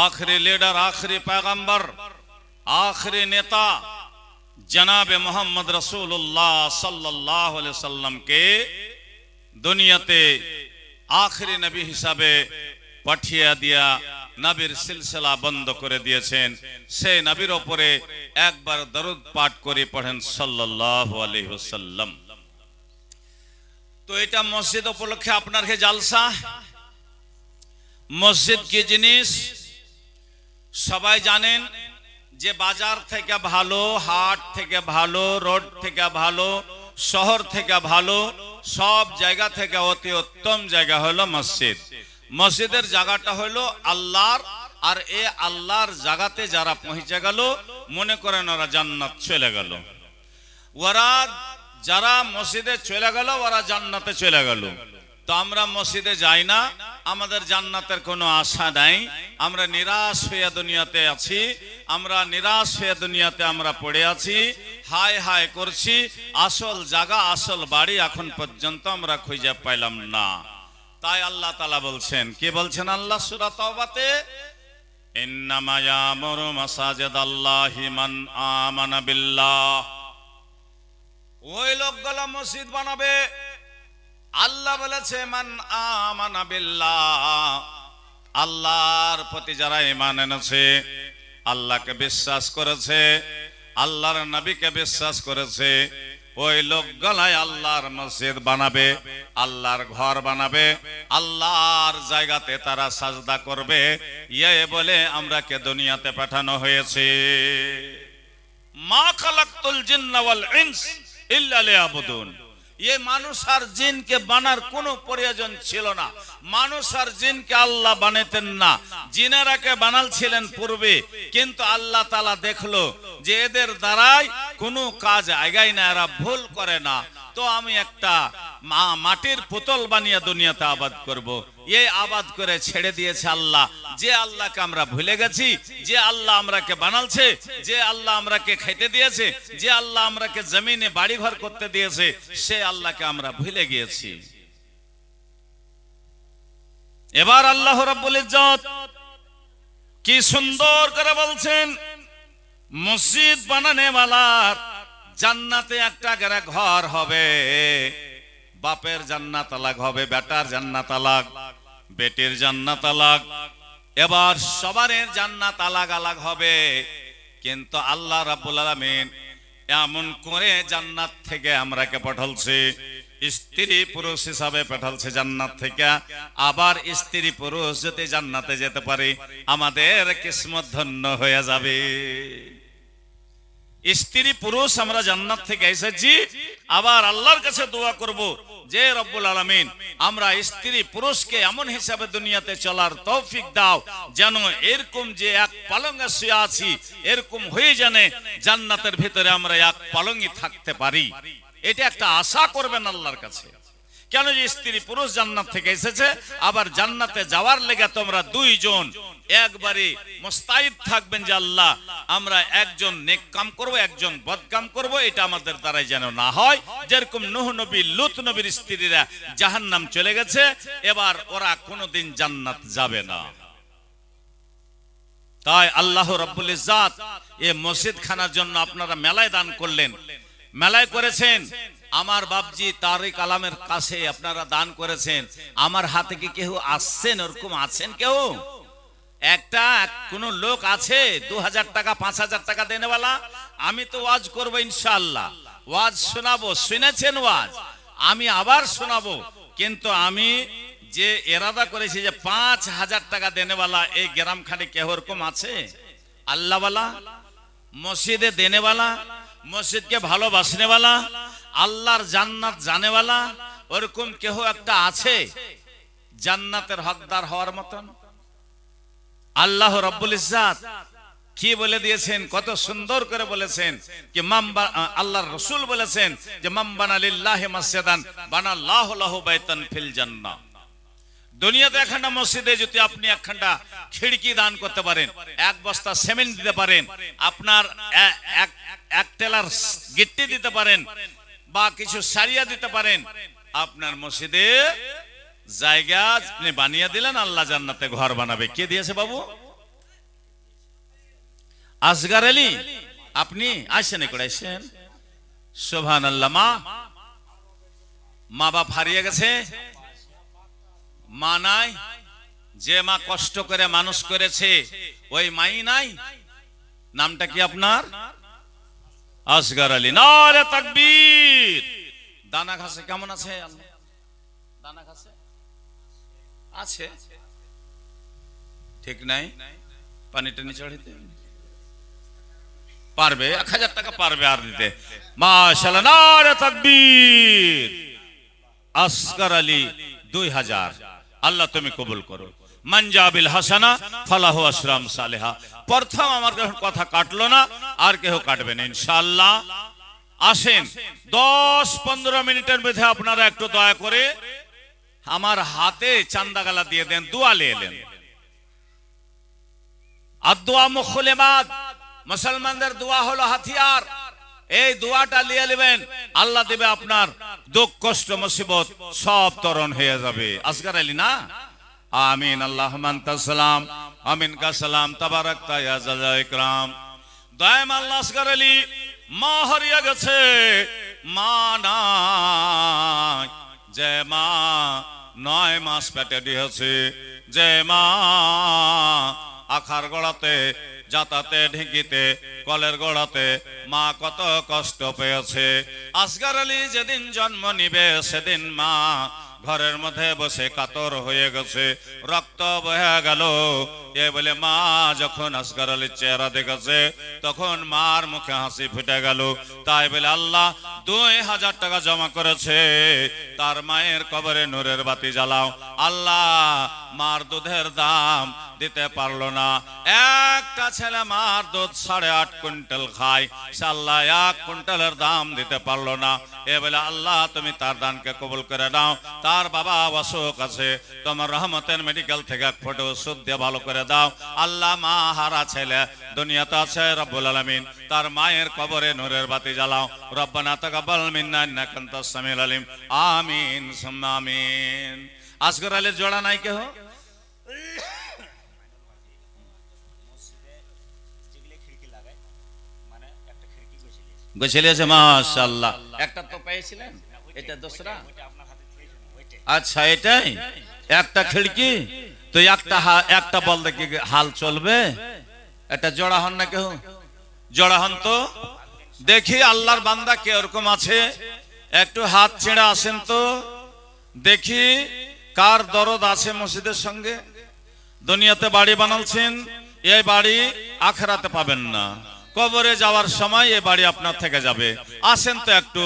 আখরি লিডার, আখরি पैगंबर, आखिरी नेता जनाब मोहम्मद रसूलुल्लाह सल्लल्लाहु अलैहि वसल्लम के दुनियाते आखिरी नबी हिसाबे পাঠিয়ে দিয়া নবীর সিলসিলা বন্ধ করে দিয়েছেন। সেই নবীর উপরে একবার দরুদ পাঠ করে পড়েন সাল্লাল্লাহু আলাইহি ওয়াসাল্লাম। তো এটা মসজিদ উপলক্ষে আপনার হে জালসা। মসজিদ কি জিনিস সবাই জানেন, যে বাজার থেকে ভালো, হাট থেকে ভালো, রোড থেকে ভালো, শহর থেকে ভালো, সব জায়গা থেকে অতি উত্তম জায়গা হলো মসজিদ। মসজিদের জায়গাটা হলো আল্লাহর, আর এ আল্লাহর জায়গাতে যারা পৌঁছে গেল মনে করেন ওরা জান্নাত চলে গেল। ওরা যারা মসজিদে চলে গেল ওরা জান্নাতে চলে গেল। তো আমরা মসজিদে যাই না, আমাদের জান্নাতের কোনো আশা নাই। আমরা নিরাশ হয়ে দুনিয়াতে আছি, আমরা নিরাশ হয়ে দুনিয়াতে আমরা পড়ে আছি, হায় হায় করছি। আসল জায়গা, আসল বাড়ি এখন পর্যন্ত আমরা খুঁজে পাইলাম না। তাই আল্লাহ তাআলা বলছেন, কি বলছেন আল্লাহ সূরা তাওবাতে, ইন্নামা ইয়ামুরু মাসাজিদাল্লাহি মান আমানা বিল্লাহ। ওই লোকগুলো মসজিদ বানাবে, আল্লাহ বলেছে মান আমানা বিল্লাহ, আল্লাহর প্রতি যারা ঈমান এনেছে, আল্লাহকে বিশ্বাস করেছে, আল্লাহর নবীকে বিশ্বাস করেছে, ওই লোকগুলাই আল্লাহর মসজিদ বানাবে, আল্লাহর ঘর বানাবে, আল্লাহর জায়গাতে তারা সাজদা করবে। ইয়ে বলে আমরাকে দুনিয়াতে পাঠানো হয়েছে। মা খালাকতুল জিন্না ওয়াল ইনস ইল্লা লিয়াবুদুন। ये মানুষ আর জিনকে বানার কোনো প্রয়োজন ছিল না। মানুষ আর জিনকে আল্লাহ বানাতেন না, জিনেরাকে বানালছিলেন পূর্বে। কিন্তু আল্লাহ তাআলা দেখলো যে এদের দ্বারাই কোনো কাজ আগায় না, এরা ভুল করে না, তো আমি একটা মাটির পুতুল বানিয়ে দুনিয়াতে আবাদ করব। এই আবাদ করে ছেড়ে দিয়েছে আল্লাহ। যে আল্লাহকে আমরা ভুলে গেছি, যে আল্লাহ আমরাকে বানালছে, যে আল্লাহ আমরাকে খেতে দিয়েছে, যে আল্লাহ আমরাকে জমিনে বাড়ি ঘর করতে দিয়েছে, সে আল্লাহকে আমরা ভুলে গিয়েছি। এবার আল্লাহ রাব্বুল ইজ্জত কি সুন্দর করে বলছেন, মসজিদ বানানে ওয়ালার জান্নাতে একটা করে ঘর হবে। বাপের জান্নাত আলাগ হবে, বেটার জান্নাত আলাগ, বেটির জান্নাত আলাগ। এবার সবার জান্নাত আলাগ আলাগ হবে। কিন্তু আল্লাহ রাব্বুল আলামিন এমন করে জান্নাত থেকে আমরাকে পাঠালছে, স্ত্রী পুরুষ হিসাবে পাঠালছে জান্নাত থেকে। আবার স্ত্রী পুরুষ যদি জান্নাতে যেতে পারে আমাদের কিসমত ধন্য হয়ে যাবে। স্ত্রী পুরুষ আমরা জান্নাত থেকে এসেছি, আবার আল্লাহর কাছে দোয়া করব যে রব্বুল আলামিন আমরা স্ত্রী পুরুষকে এমন হিসাবে দুনিয়াতে চলার তৌফিক দাও যেন এরকম যে এক পালঙ্গে শুয়ে আছি এরকম হয়ে জানে জান্নাতের ভিতরে আমরা এক পালঙ্গে থাকতে পারি। এটা একটা আশা করবেন আল্লাহর কাছে। কেন যে স্ত্রী পুরুষ জান্নাত থেকে এসেছে, আবার জান্নাতে যাওয়ার লেগে তোমরা দুইজন একবারে মুস্তাইদ থাকবেন যে আল্লাহ আমরা একজন নেক কাম করব, একজন বদ কাম করব, এটা আমাদের দ্বারাই যেন না হয়। যেরকম নূহ নবী, লূত নবীর স্ত্রীরা জাহান্নাম চলে গেছে, এবার ওরা কোনোদিন জান্নাত যাবে না। তাই আল্লাহ রাব্বুল ইজ্জত এই মসজিদ খানার জন্য আপনারা মেলায় দান করলেন, মেলায় করেছেন। আমার বাপজি তারিক আলমের কাছে আপনারা দান করেছেন। আমার হাতে কি কেউ আসছেন, ওরকম আছেন কেউ? একটা কোন লোক আছে 2000 টাকা 5000 টাকা দেনেওয়ালা? আমি তো ওয়াজ করবো ইনশাআল্লাহ, ওয়াজ শোনাবো, শুনেছেন ওয়াজ, আমি আবার শোনাবো। কিন্তু আমি যে এরাদা করেছি যে 5000 টাকা দেনেওয়ালা এই গ্রাম খানে কেউ ওরকম আছে? আল্লাহওয়ালা, মসজিদে দেনেওয়ালা, মসজিদকে ভালোবাসনেওয়ালা, আল্লাহর জান্নাত জানেওয়ালা, ওরকম কেউ একটা আছে জান্নাতের হকদার হওয়ার মতন? আল্লাহ রাব্বুল ইজ্জাত কি বলে দিয়েছেন, কত সুন্দর করে বলেছেন যে আল্লাহর রাসূল বলেছেন যে মান বানা লিল্লাহি মাসজিদান বানাল্লাহু লাহু বাইতান ফিল জান্নাহ। দুনিয়াতে একখানা মসজিদে যদি আপনি একখানা খিড়কি দান করতে পারেন, এক বস্তা সিমেন্ট দিতে পারেন, আপনার এক টেলার গিট্টি দিতে পারেন, বা কিছু সারিয়া দিতে পারেন, আপনার মসজিদে জায়গা আপনি বানিয়ে দিলেন, আল্লাহ জান্নাতে ঘর বানাবে। কে দিয়েছে বাবু? আসগার আলী। আপনি আসেন, করেছেন। সুবহানাল্লাহ। মা বাপ হারিয়ে গেছে, মা নাই, যে মা কষ্ট করে মানুষ করেছে ওই মাই নাই। নামটা কি আপনার? আসগার আলী। নারে তাকবীর। দানা ঘাসে কেমন আছে? দানা ঘাসে আছে, ঠিক নাই? পানি টানি চড়িতে পারবে, 1000 টাকা পারবে আর দিতে। মাশাআল্লাহ, নারে তাকবীর। আসগার আলী 2000। আল্লাহ তুমি কবুল করো। মানজাবিল হাসানা ফালাহু আশরাম সালেহা। প্রথম আমার কথা কাটলো না, আর কেউ কাটবে না ইনশাআল্লাহ। আসেন 10-15 মিনিটের মধ্যে আপনারা একটু দয়া করে আমার হাতে চান্দা গালা দিয়ে দেন, দোয়া নিয়ে এলেন। আর দোয়া মুখুল ইবাদ, মুসলমানদের দোয়া হলো হাতিয়ার। এই দোয়াটা নিয়ে নেবেন, আল্লাহ দেবে আপনার দুঃখ কষ্ট মুসিবত সব তরণ হয়ে যাবে। আসগার আলী না? আমিন। আল্লাহুম্মা আনতাস সালাম আমিন কা সালাম তাবারাকতা ইয়া জাল ইকরাম। দায়েম আল্লাহ। আসগার আলী মা হারিয়ে গেছে, মা নাই। যে মা 9 মাস পেটে দিয়েছে, যে মা আখার গড়াতে, জাতাতে, ঢেঁকিতে, কলের গোড়াতে মা কত কষ্ট পেয়েছে। আসগার আলী যেদিন জন্ম নিবে সেদিন মা ঘরের মধ্যে বসে কাতর হয়ে গেছে, রক্ত বহে গেল। এ বলে মা যখন আসগার আলীর চেহারা দেখেছে তখন মার মুখে হাসি ফুটে গেল। তাই বলে আল্লাহ 2000 টাকা জমা করেছে, তার মায়ের কবরে নূরের বাতি জ্বালাও। আল্লাহ মার দুধের দাম দিতে পারলো না। একটা ছেলে মার দুধ 8.5 কুইন্টাল খায়, আল্লাহ 1 কুইন্টালের দাম দিতে পারলো না। এ বলে আল্লাহ তুমি তার দানকে কবুল করে নাও। তার বাবা অসুখ আছে, তোমার রহমতের মেডিকেল থেকে ফটো ওষুধ দিয়ে ভালো করে দাও। আল্লাহ মা হারা ছেলে দুনিয়াতে আছে রব্বুল আলামিন, তার মায়ের কবরে নূরের বাতি জ্বালাও। রব্বানা তাকাব্বাল মিন্না ইন্নাকা আনতাস সামিউল আলিম। আমিন সুম্মা আমিন। আসগার আলীর জোড়া নাই কেহ? গোছলিয়েছে মাশাআল্লাহ। একটা তো পেয়েছিলেন, এটা দোসরা। আচ্ছা এটাই একটা খিড়কি তো, একটা বল দেখি হাল চলবে। এটা জোড়া হন না কেউ? জোড়া হন তো দেখি। আল্লাহর বান্দা কে ওরকম আছে? একটু হাত ছেড়ে আসেন তো দেখি কার দরদ আছে মসজিদের সঙ্গে। দুনিয়াতে বাড়ি বানালছেন, এই বাড়ি আখিরাতে পাবেন না। কবরে যাওয়ার সময় এই বাড়ি আপনার থেকে যাবে। আসেন তো একটু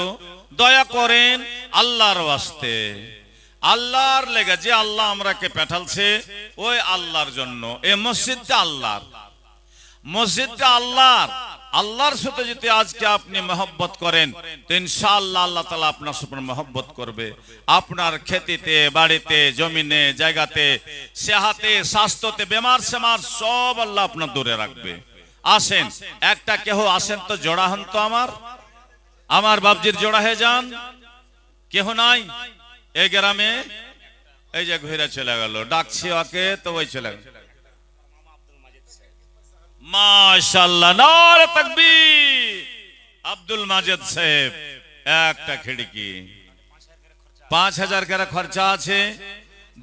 দয়া করেন আল্লাহর ওয়াস্তে, আল্লাহর লেগে। যে আল্লাহ আমরাকে পাঠালছে ওই আল্লাহর জন্য। এই মসজিদটা আল্লাহর, মসজিদটা আল্লাহর। আল্লাহর সাথে যদি আজকে আপনি মহব্বত করেন তো ইনশাআল্লাহ আল্লাহ তাআলা আপনার সাথে মহব্বত করবে। আপনার খেতিতে, বাড়িতে, জমিনে, জায়গাতে, সেহাতে, স্বাস্থ্যতে, বেমার সেমার সব আল্লাহ আপনার দূরে রাখবে। আসেন একটা কেহ আসেন তো, জোড়া হন তো আমার বাপজির জোড়া হয়ে যান। কেহ নাই এই গ্রামে? এই যে ঘুরে চলে গেল, ডাকছি ওকে তো ওই চলে গেল। মাশাআল্লাহ, নারে তাকবীর। আব্দুল মাজিদ সাহেব একটা খিড়কি 5000 করে খরচা আছে,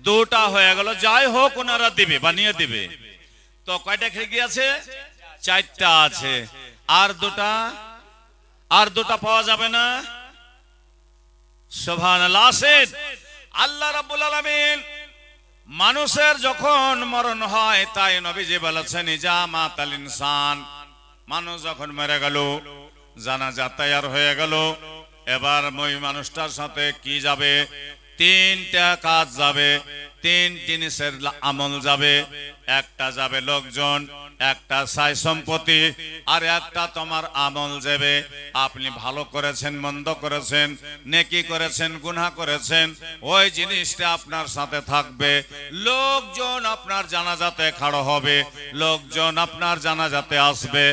দুটা হয়ে গেল। যাই হোক ওনারা দিবে, বানিয়ে দিবে। তো কয়টা খিড়কি আছে? 4টা আছে। আর দুটা পাওয়া যাবে না? সুবহানাল্লাহ। আল্লাহ রাব্বুল আলামিন মানুষের যখন মরণ হয়, তাই নবীজি বলেছেন ইজা মাতাল ইনসান, মানুষ যখন মরে গেল, জানাজা তৈয়ার হয়ে গেল, এবার ওই মানুষটার সাথে কি যাবে? 3টা কাজ যাবে। তিন জিনিসের আমল যাবে, একটা যাবে লোকজন, একটা সাই সম্পত্তি, আর একটা তোমার আমল যাবে। আপনি ভালো করেছেন, মন্দ করেছেন, নেকি করেছেন, গুনাহ করেছেন, ওই জিনিসটা আপনার সাথে থাকবে। লোকজন আপনার জানাজাতে খাড়ো হবে, লোকজন আপনার জানাজাতে আসবে।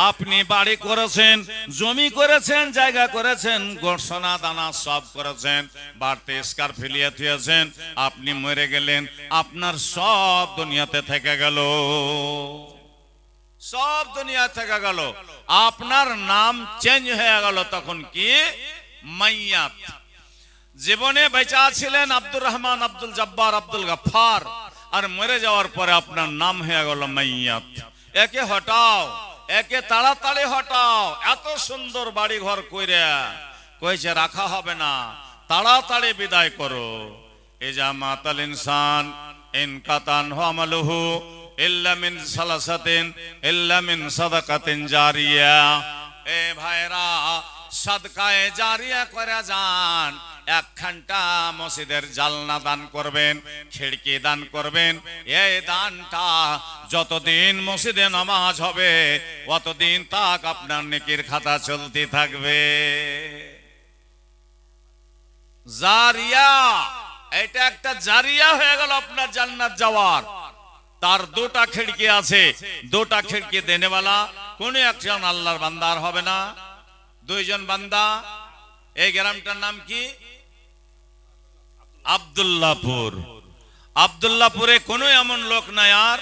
আপনি বাড়ি করেছেন, জমি করেছেন, জায়গা করেছেন, গোসনা দানা সব করেছেন, বাড়তে স্কার ফেলিয়ে দিয়েছেন, আপনি মরে গেলেন, আপনার সব দুনিয়াতে থেকে গেল, সব দুনিয়া থেকে গেল, আপনার নাম চেঞ্জ হয়ে গেল। তখন কি? মাইয়াত। জীবনে বেঁচে ছিলেন আব্দুর রহমান, আব্দুল জব্বার, আব্দুল গফফার, আর মরে যাওয়ার পরে আপনার নাম হয়ে গেল মাইয়াত। একে হটাও, একে তাড়াতাড়ি হটাও। এত সুন্দর বাড়ি ঘর কইরা কইছে রাখা হবে না, তাড়াতাড়ি বিদায় করো। ইজা মাতাল ইনসান ইনকাতান আমালুহু ইল্লা মিন সালাসাতিন ইল্লা মিন সাদাকাতিন জারিয়া। এ ভাইরা, সাদকায়ে জারিয়া করে যান। 1 ঘন্টা মসজিদের জালনা দান করবেন, খিড়কি দান করবেন। এই দানটা যতদিন মসজিদে নামাজ হবে ততদিন তাক আপনার নেকির খাতা চলতে থাকবে। জারিয়া, এটা একটা জারিয়া হয়ে গেল আপনার জান্নাত যাওয়ার। তার 2টা খিড়কি আছে, 2টা খিড়কি দেনেওয়ালা কোন একজন আল্লাহর বান্দার হবে না, 2 জন বান্দা। এই গ্রামটার নাম কি? আব্দুল্লাহপুর। আব্দুল্লাহপুরে কোনো এমন লোক নাই আর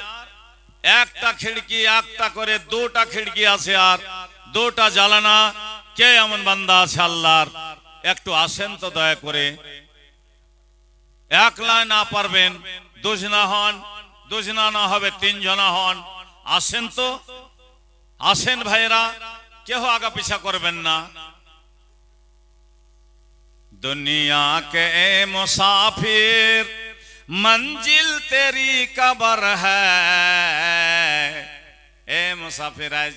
একটা খিড়কি, একটা করে 2টা খিড়কি আছে আর 2টা জ্বালানা। কে এমন বান্দা আছে আল্লাহর? একটু আসেন তো দয়া করে। একলা না পারবেন, 2 জনা হন, 2 জনা না হবে 3 জনা হন। আসেন তো, আসেন ভাইরা, কেউ আগা পিছা করবেন না। दुनिया के मुसाफिर मंजिल तेरी कबर है। ए मुसाफिर, आज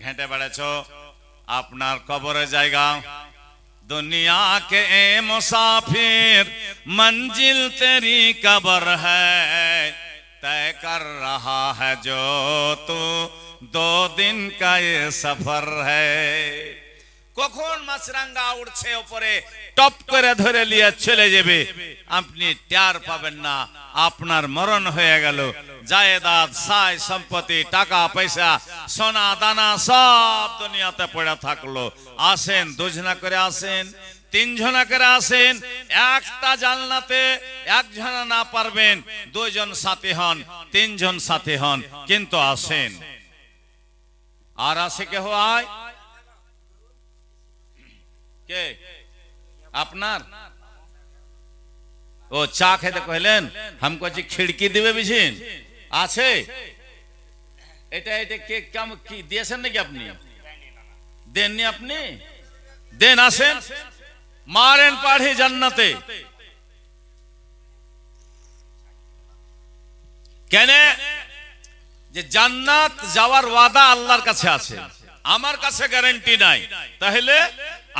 घंटे बेड़ेছো আপনার কবরের জায়গা। दुनिया के ए मुसाफिर मंजिल तेरी कबर है, तय कर रहा है जो तू 2 दिन का ये सफर है। কখন মাছরাঙ্গা উড়ছে উপরে, টপ করে ধরে নিয়ে চলে যাবে, আপনি টের পাবেন না। আপনার মরণ হয়ে গেল। জায়েদাত, সাই সম্পত্তি, টাকা পয়সা, সোনা দানা সব দুনিয়াতে পড়ে থাকলো। আসেন, 2 জনা করে আসেন, 3 জনা করে আসেন। একটা জান্নাতে 1 জনা না পারবেন, 2 জন সাথী হন, 3 জন সাথী হন, কিন্তু আসেন। আর আসে কে হয়? কে? আপনার? ও চা খেতে কইলেন, हमको जी खिड़की দিবে বিছিন আছে। এটা এটা কে কাম কি দিয়েছেন নাকি আপনি? দেননি আপনি? দেন, আসেন, মারেন পাড়ি জান্নাতে। কেন? যে জান্নাত যাওয়ার ওয়াদা আল্লাহর কাছে আছে, আমার কাছে গ্যারান্টি নাই। তাহলে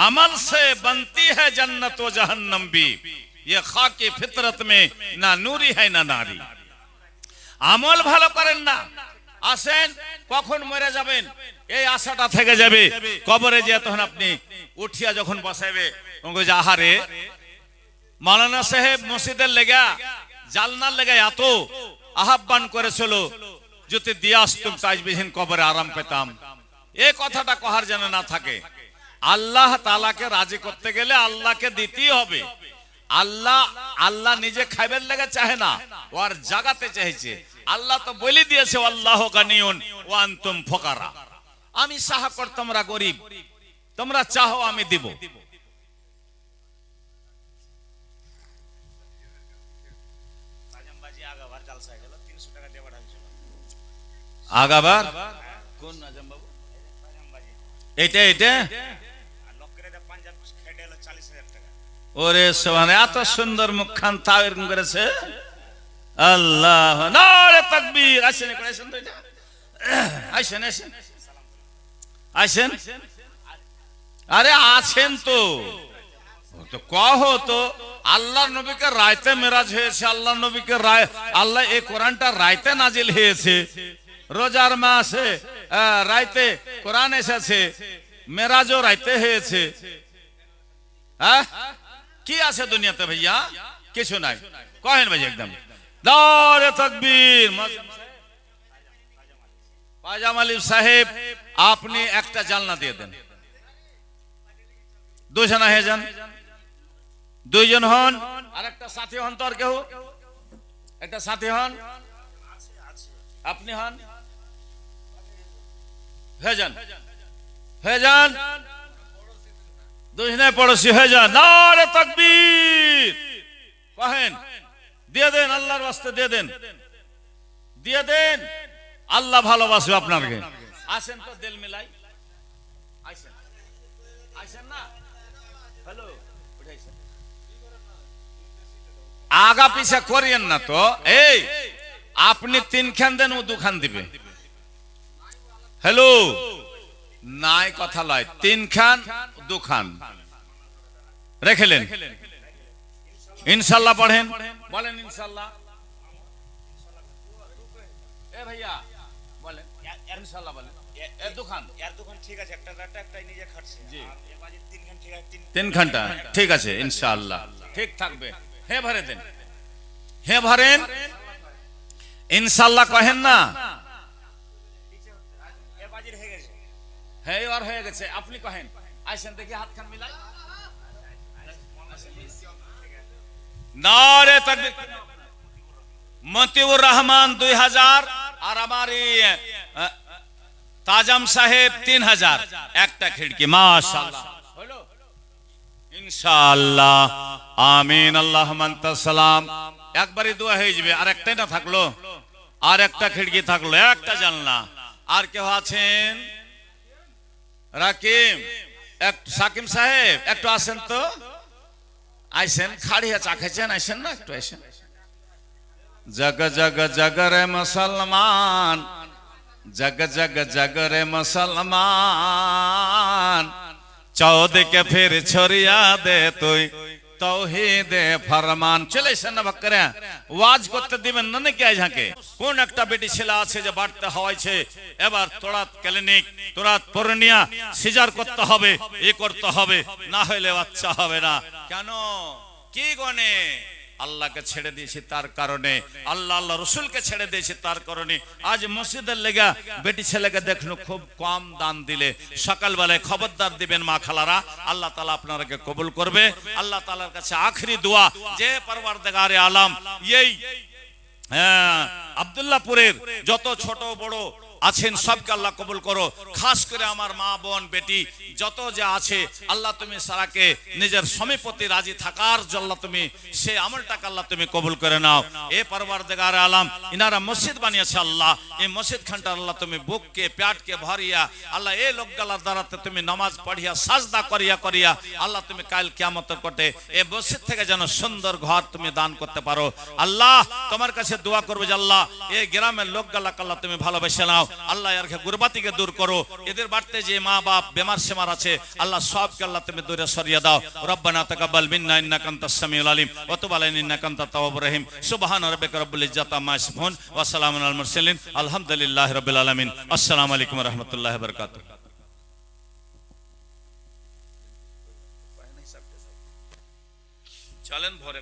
अमल से बनती है जन्नत व जहन्नम भी, ये खाकी फितरत में ना नूरी है ना नारी। আমল ভালো করেন না, আসেন, কখন মরে যাবেন এই আশাটা থেকে যাবে। কবরে যে তখন আপনি উঠিয়া যখন বসাইবে, আহারে মাওলানা সাহেব মসজিদের লেগা জালনার লেগা এত আহ্বান করেছিল, যদি দিয়ে আসতুম তাজবিহীন কবরে আরাম পেতাম। এই কথাটা কহার যেন না থাকে। আল্লাহ তাআলাকে রাজি করতে গেলে আল্লাহকে দিতেই হবে। আল্লাহ আল্লাহ নিজে খাইবার লাগে চাহে না, ওর জাগাতে চাইছে। আল্লাহ তো বলে দিয়েছে আল্লাহু গানিয়ুন ওয়া আনতুম ফুকারা। আমি সাহাকর, তোমরা গরিব, তোমরা চাও আমি দিব। আগাবার কোন নাজম বাবু? এটা এটা ওরে সোহান, এত সুন্দর মুখখান তাও এরকম করেছে। আল্লাহ নারে তাকবীর। আসেন, আসেন তো, আসেন আসেন আসেন। আরে আছেন তো, তো কহ তো আল্লাহর নবীকে রাইতে মেরাজ হয়েছে, আল্লাহর নবীকে আল্লাহ এই কোরআনটা রাইতে নাজিল হয়েছে, রোজার মাসে রাইতে কোরআন এসেছে, মেরাজও রাইতে হয়েছে। হ্যাঁ কি আছে দুনিয়াতে ভাইয়া? কিছু নাই। কহেন ভাই একদম দাওরে তাকবীর। পায়জাম আলী সাহেব আপনি একটা জালনা দিয়ে দেন, দুজন হয়ে যান, দুইজন হন, আর একটা সাথী হন। তো আর কেউ একটা সাথী হন, আপনি হন, হয়ে যান, হয়ে যান, দুজনে পড়োশি হয়ে যান। নারে তাকবীর কহেন, দিয়ে দেন, আল্লাহর ওয়াস্তে দিয়ে দেন, দিয়ে দেন, আল্লাহ ভালোবাসবে আপনাকে। আসেন তো দিল মিলাই, আসেন, আসেন না, হ্যালো, আগা পিছা করিয়েন না তো। এই আপনি 3 খান দেন, ও 2 খান দিবে। হ্যালো, নাই কথা লয়, 3 খান 2 খান রেখেলেন। ইনশাআল্লাহ পড়েন, বলেন ইনশাআল্লাহ। এ ভাইয়া বলেন ইনশাআল্লাহ, বলেন এ 2 খান, এর দোকান ঠিক আছে, একটা রাতে একটা নিজে খাটছে, আর এ বাজে 3 খান ঠিক আছে, 3 ঘন্টা ঠিক আছে ইনশাআল্লাহ, ঠিক থাকবে। হে ভরে দেন, হে ভরেন ইনশাআল্লাহ কহেন না। এ বাজির হয়ে গেছে, হ্যাঁ আর হয়ে গেছে, আপনি কহেন। আইসেন দেখি হাত খান মিলাই। নারে তাকবীর। মতিউর রহমান 2000 আর আমার তাজাম সাহেব 3000, একটা খিড়কি। মাশাআল্লাহ হলো ইনশাআল্লাহ, আমিন। আল্লাহুম্মা আনতাস সালাম। একবারই দোয়া হয়ে যাবে। আর একটাই না থাকলো, আর একটা খিড়কি থাকলো, একটা জানলা। আর কেউ আছেন? রাকিম, সাকিম সাহেব একটু আসেন তো, আইসেন, খাড়িয়া চা খাইছেন, আইসেন না, একটু আইসেন। জগ জগ জগ রে মুসলমান, জগ জগ জগ রে মুসলমান, চৌদিকে ফির ছড়িয়া দে তুই তৌহিদে ফরমান। চলে এসেন না বাক্কারে, ওয়াজ করতে দিবেন না নাকি? আজকে কোন একটা বেটি ছেলে আছে যে বাড়তে হওয়াইছে, এবার তোরাত ক্লিনিক, তোরাত পূর্ণিয়া সিজার করতে হবে, এ করতে হবে, না হইলে বাচ্চা হবে না। কেন? কি গনে? আল্লাহকে ছেড়ে দিয়েছি তার কারণে, আল্লাহ আল্লাহ রসুলকে ছেড়ে দিয়েছি তার কারণে। আজ মসজিদের লেগা বেটি ছেলেকে দেখুন খুব কম দান দিলে, সকালবেলায় খবরদার দিবেন মা খালারা, আল্লাহ তাআলা আপনাকে কবুল করবে। আল্লাহ তাআলার কাছে আখরি দোয়া, যে পরওয়ারদিগারে আলম এই আব্দুল্লাহপুরের যত ছোট বড় আছেন সবকে আল্লাহ কবুল করো। খাস করে আমার মা বোন বেটি যত যা আছে, আল্লাহ তুমি সারাকে নিজের সমীপতি রাজি থাকার জন্য তুমি সে আমলটাকে আল্লাহ তুমি কবুল করে নাও। এ পরওয়ারদিগারে আলম ইনারা মসজিদ বানিয়েছে আল্লাহ, এই মসজিদ খানটা আল্লাহ তুমি বুককে পেটকে ভরিয়া আল্লাহ এই লোকগুলার দ্বারাতে তুমি নামাজ পড়িয়া সাজদা করিয়া করিয়া আল্লাহ তুমি কাল কিয়ামতের কোটে এই মসজিদ থেকে যেন সুন্দর ঘর তুমি দান করতে পারো। আল্লাহ তোমার কাছে দোয়া করবো যে আল্লাহ এই গ্রামের লোকগুলাকে আল্লাহ তুমি ভালোবেসে নাও। আল্লাহ এর গুরবাতিকে দূর করো, এদের বাড়তে যে মা বাপ বেমার সেমার আছে আল্লাহ সবকে আল্লাহ তুমি দূরে সরিয়ে দাও। রব্বানা তাকাব্বাল মিন্না ইন্নাকা আনতাস সামিউল আলিম ওয়া তুব আলাইনা ইন্নাকা আনতাত তাওয়াবুর রহিম। সুবহানা রাব্বিকা রাব্বিল ইজ্জাতি আম্মা ইয়াসিফুন ওয়া সালামুন আলাল মুরসালিন আলহামদুলিল্লাহি রাব্বিল আলামিন। আসসালামু আলাইকুম ওয়া রাহমাতুল্লাহি ওয়া বারাকাতুহু। চলেন ভরে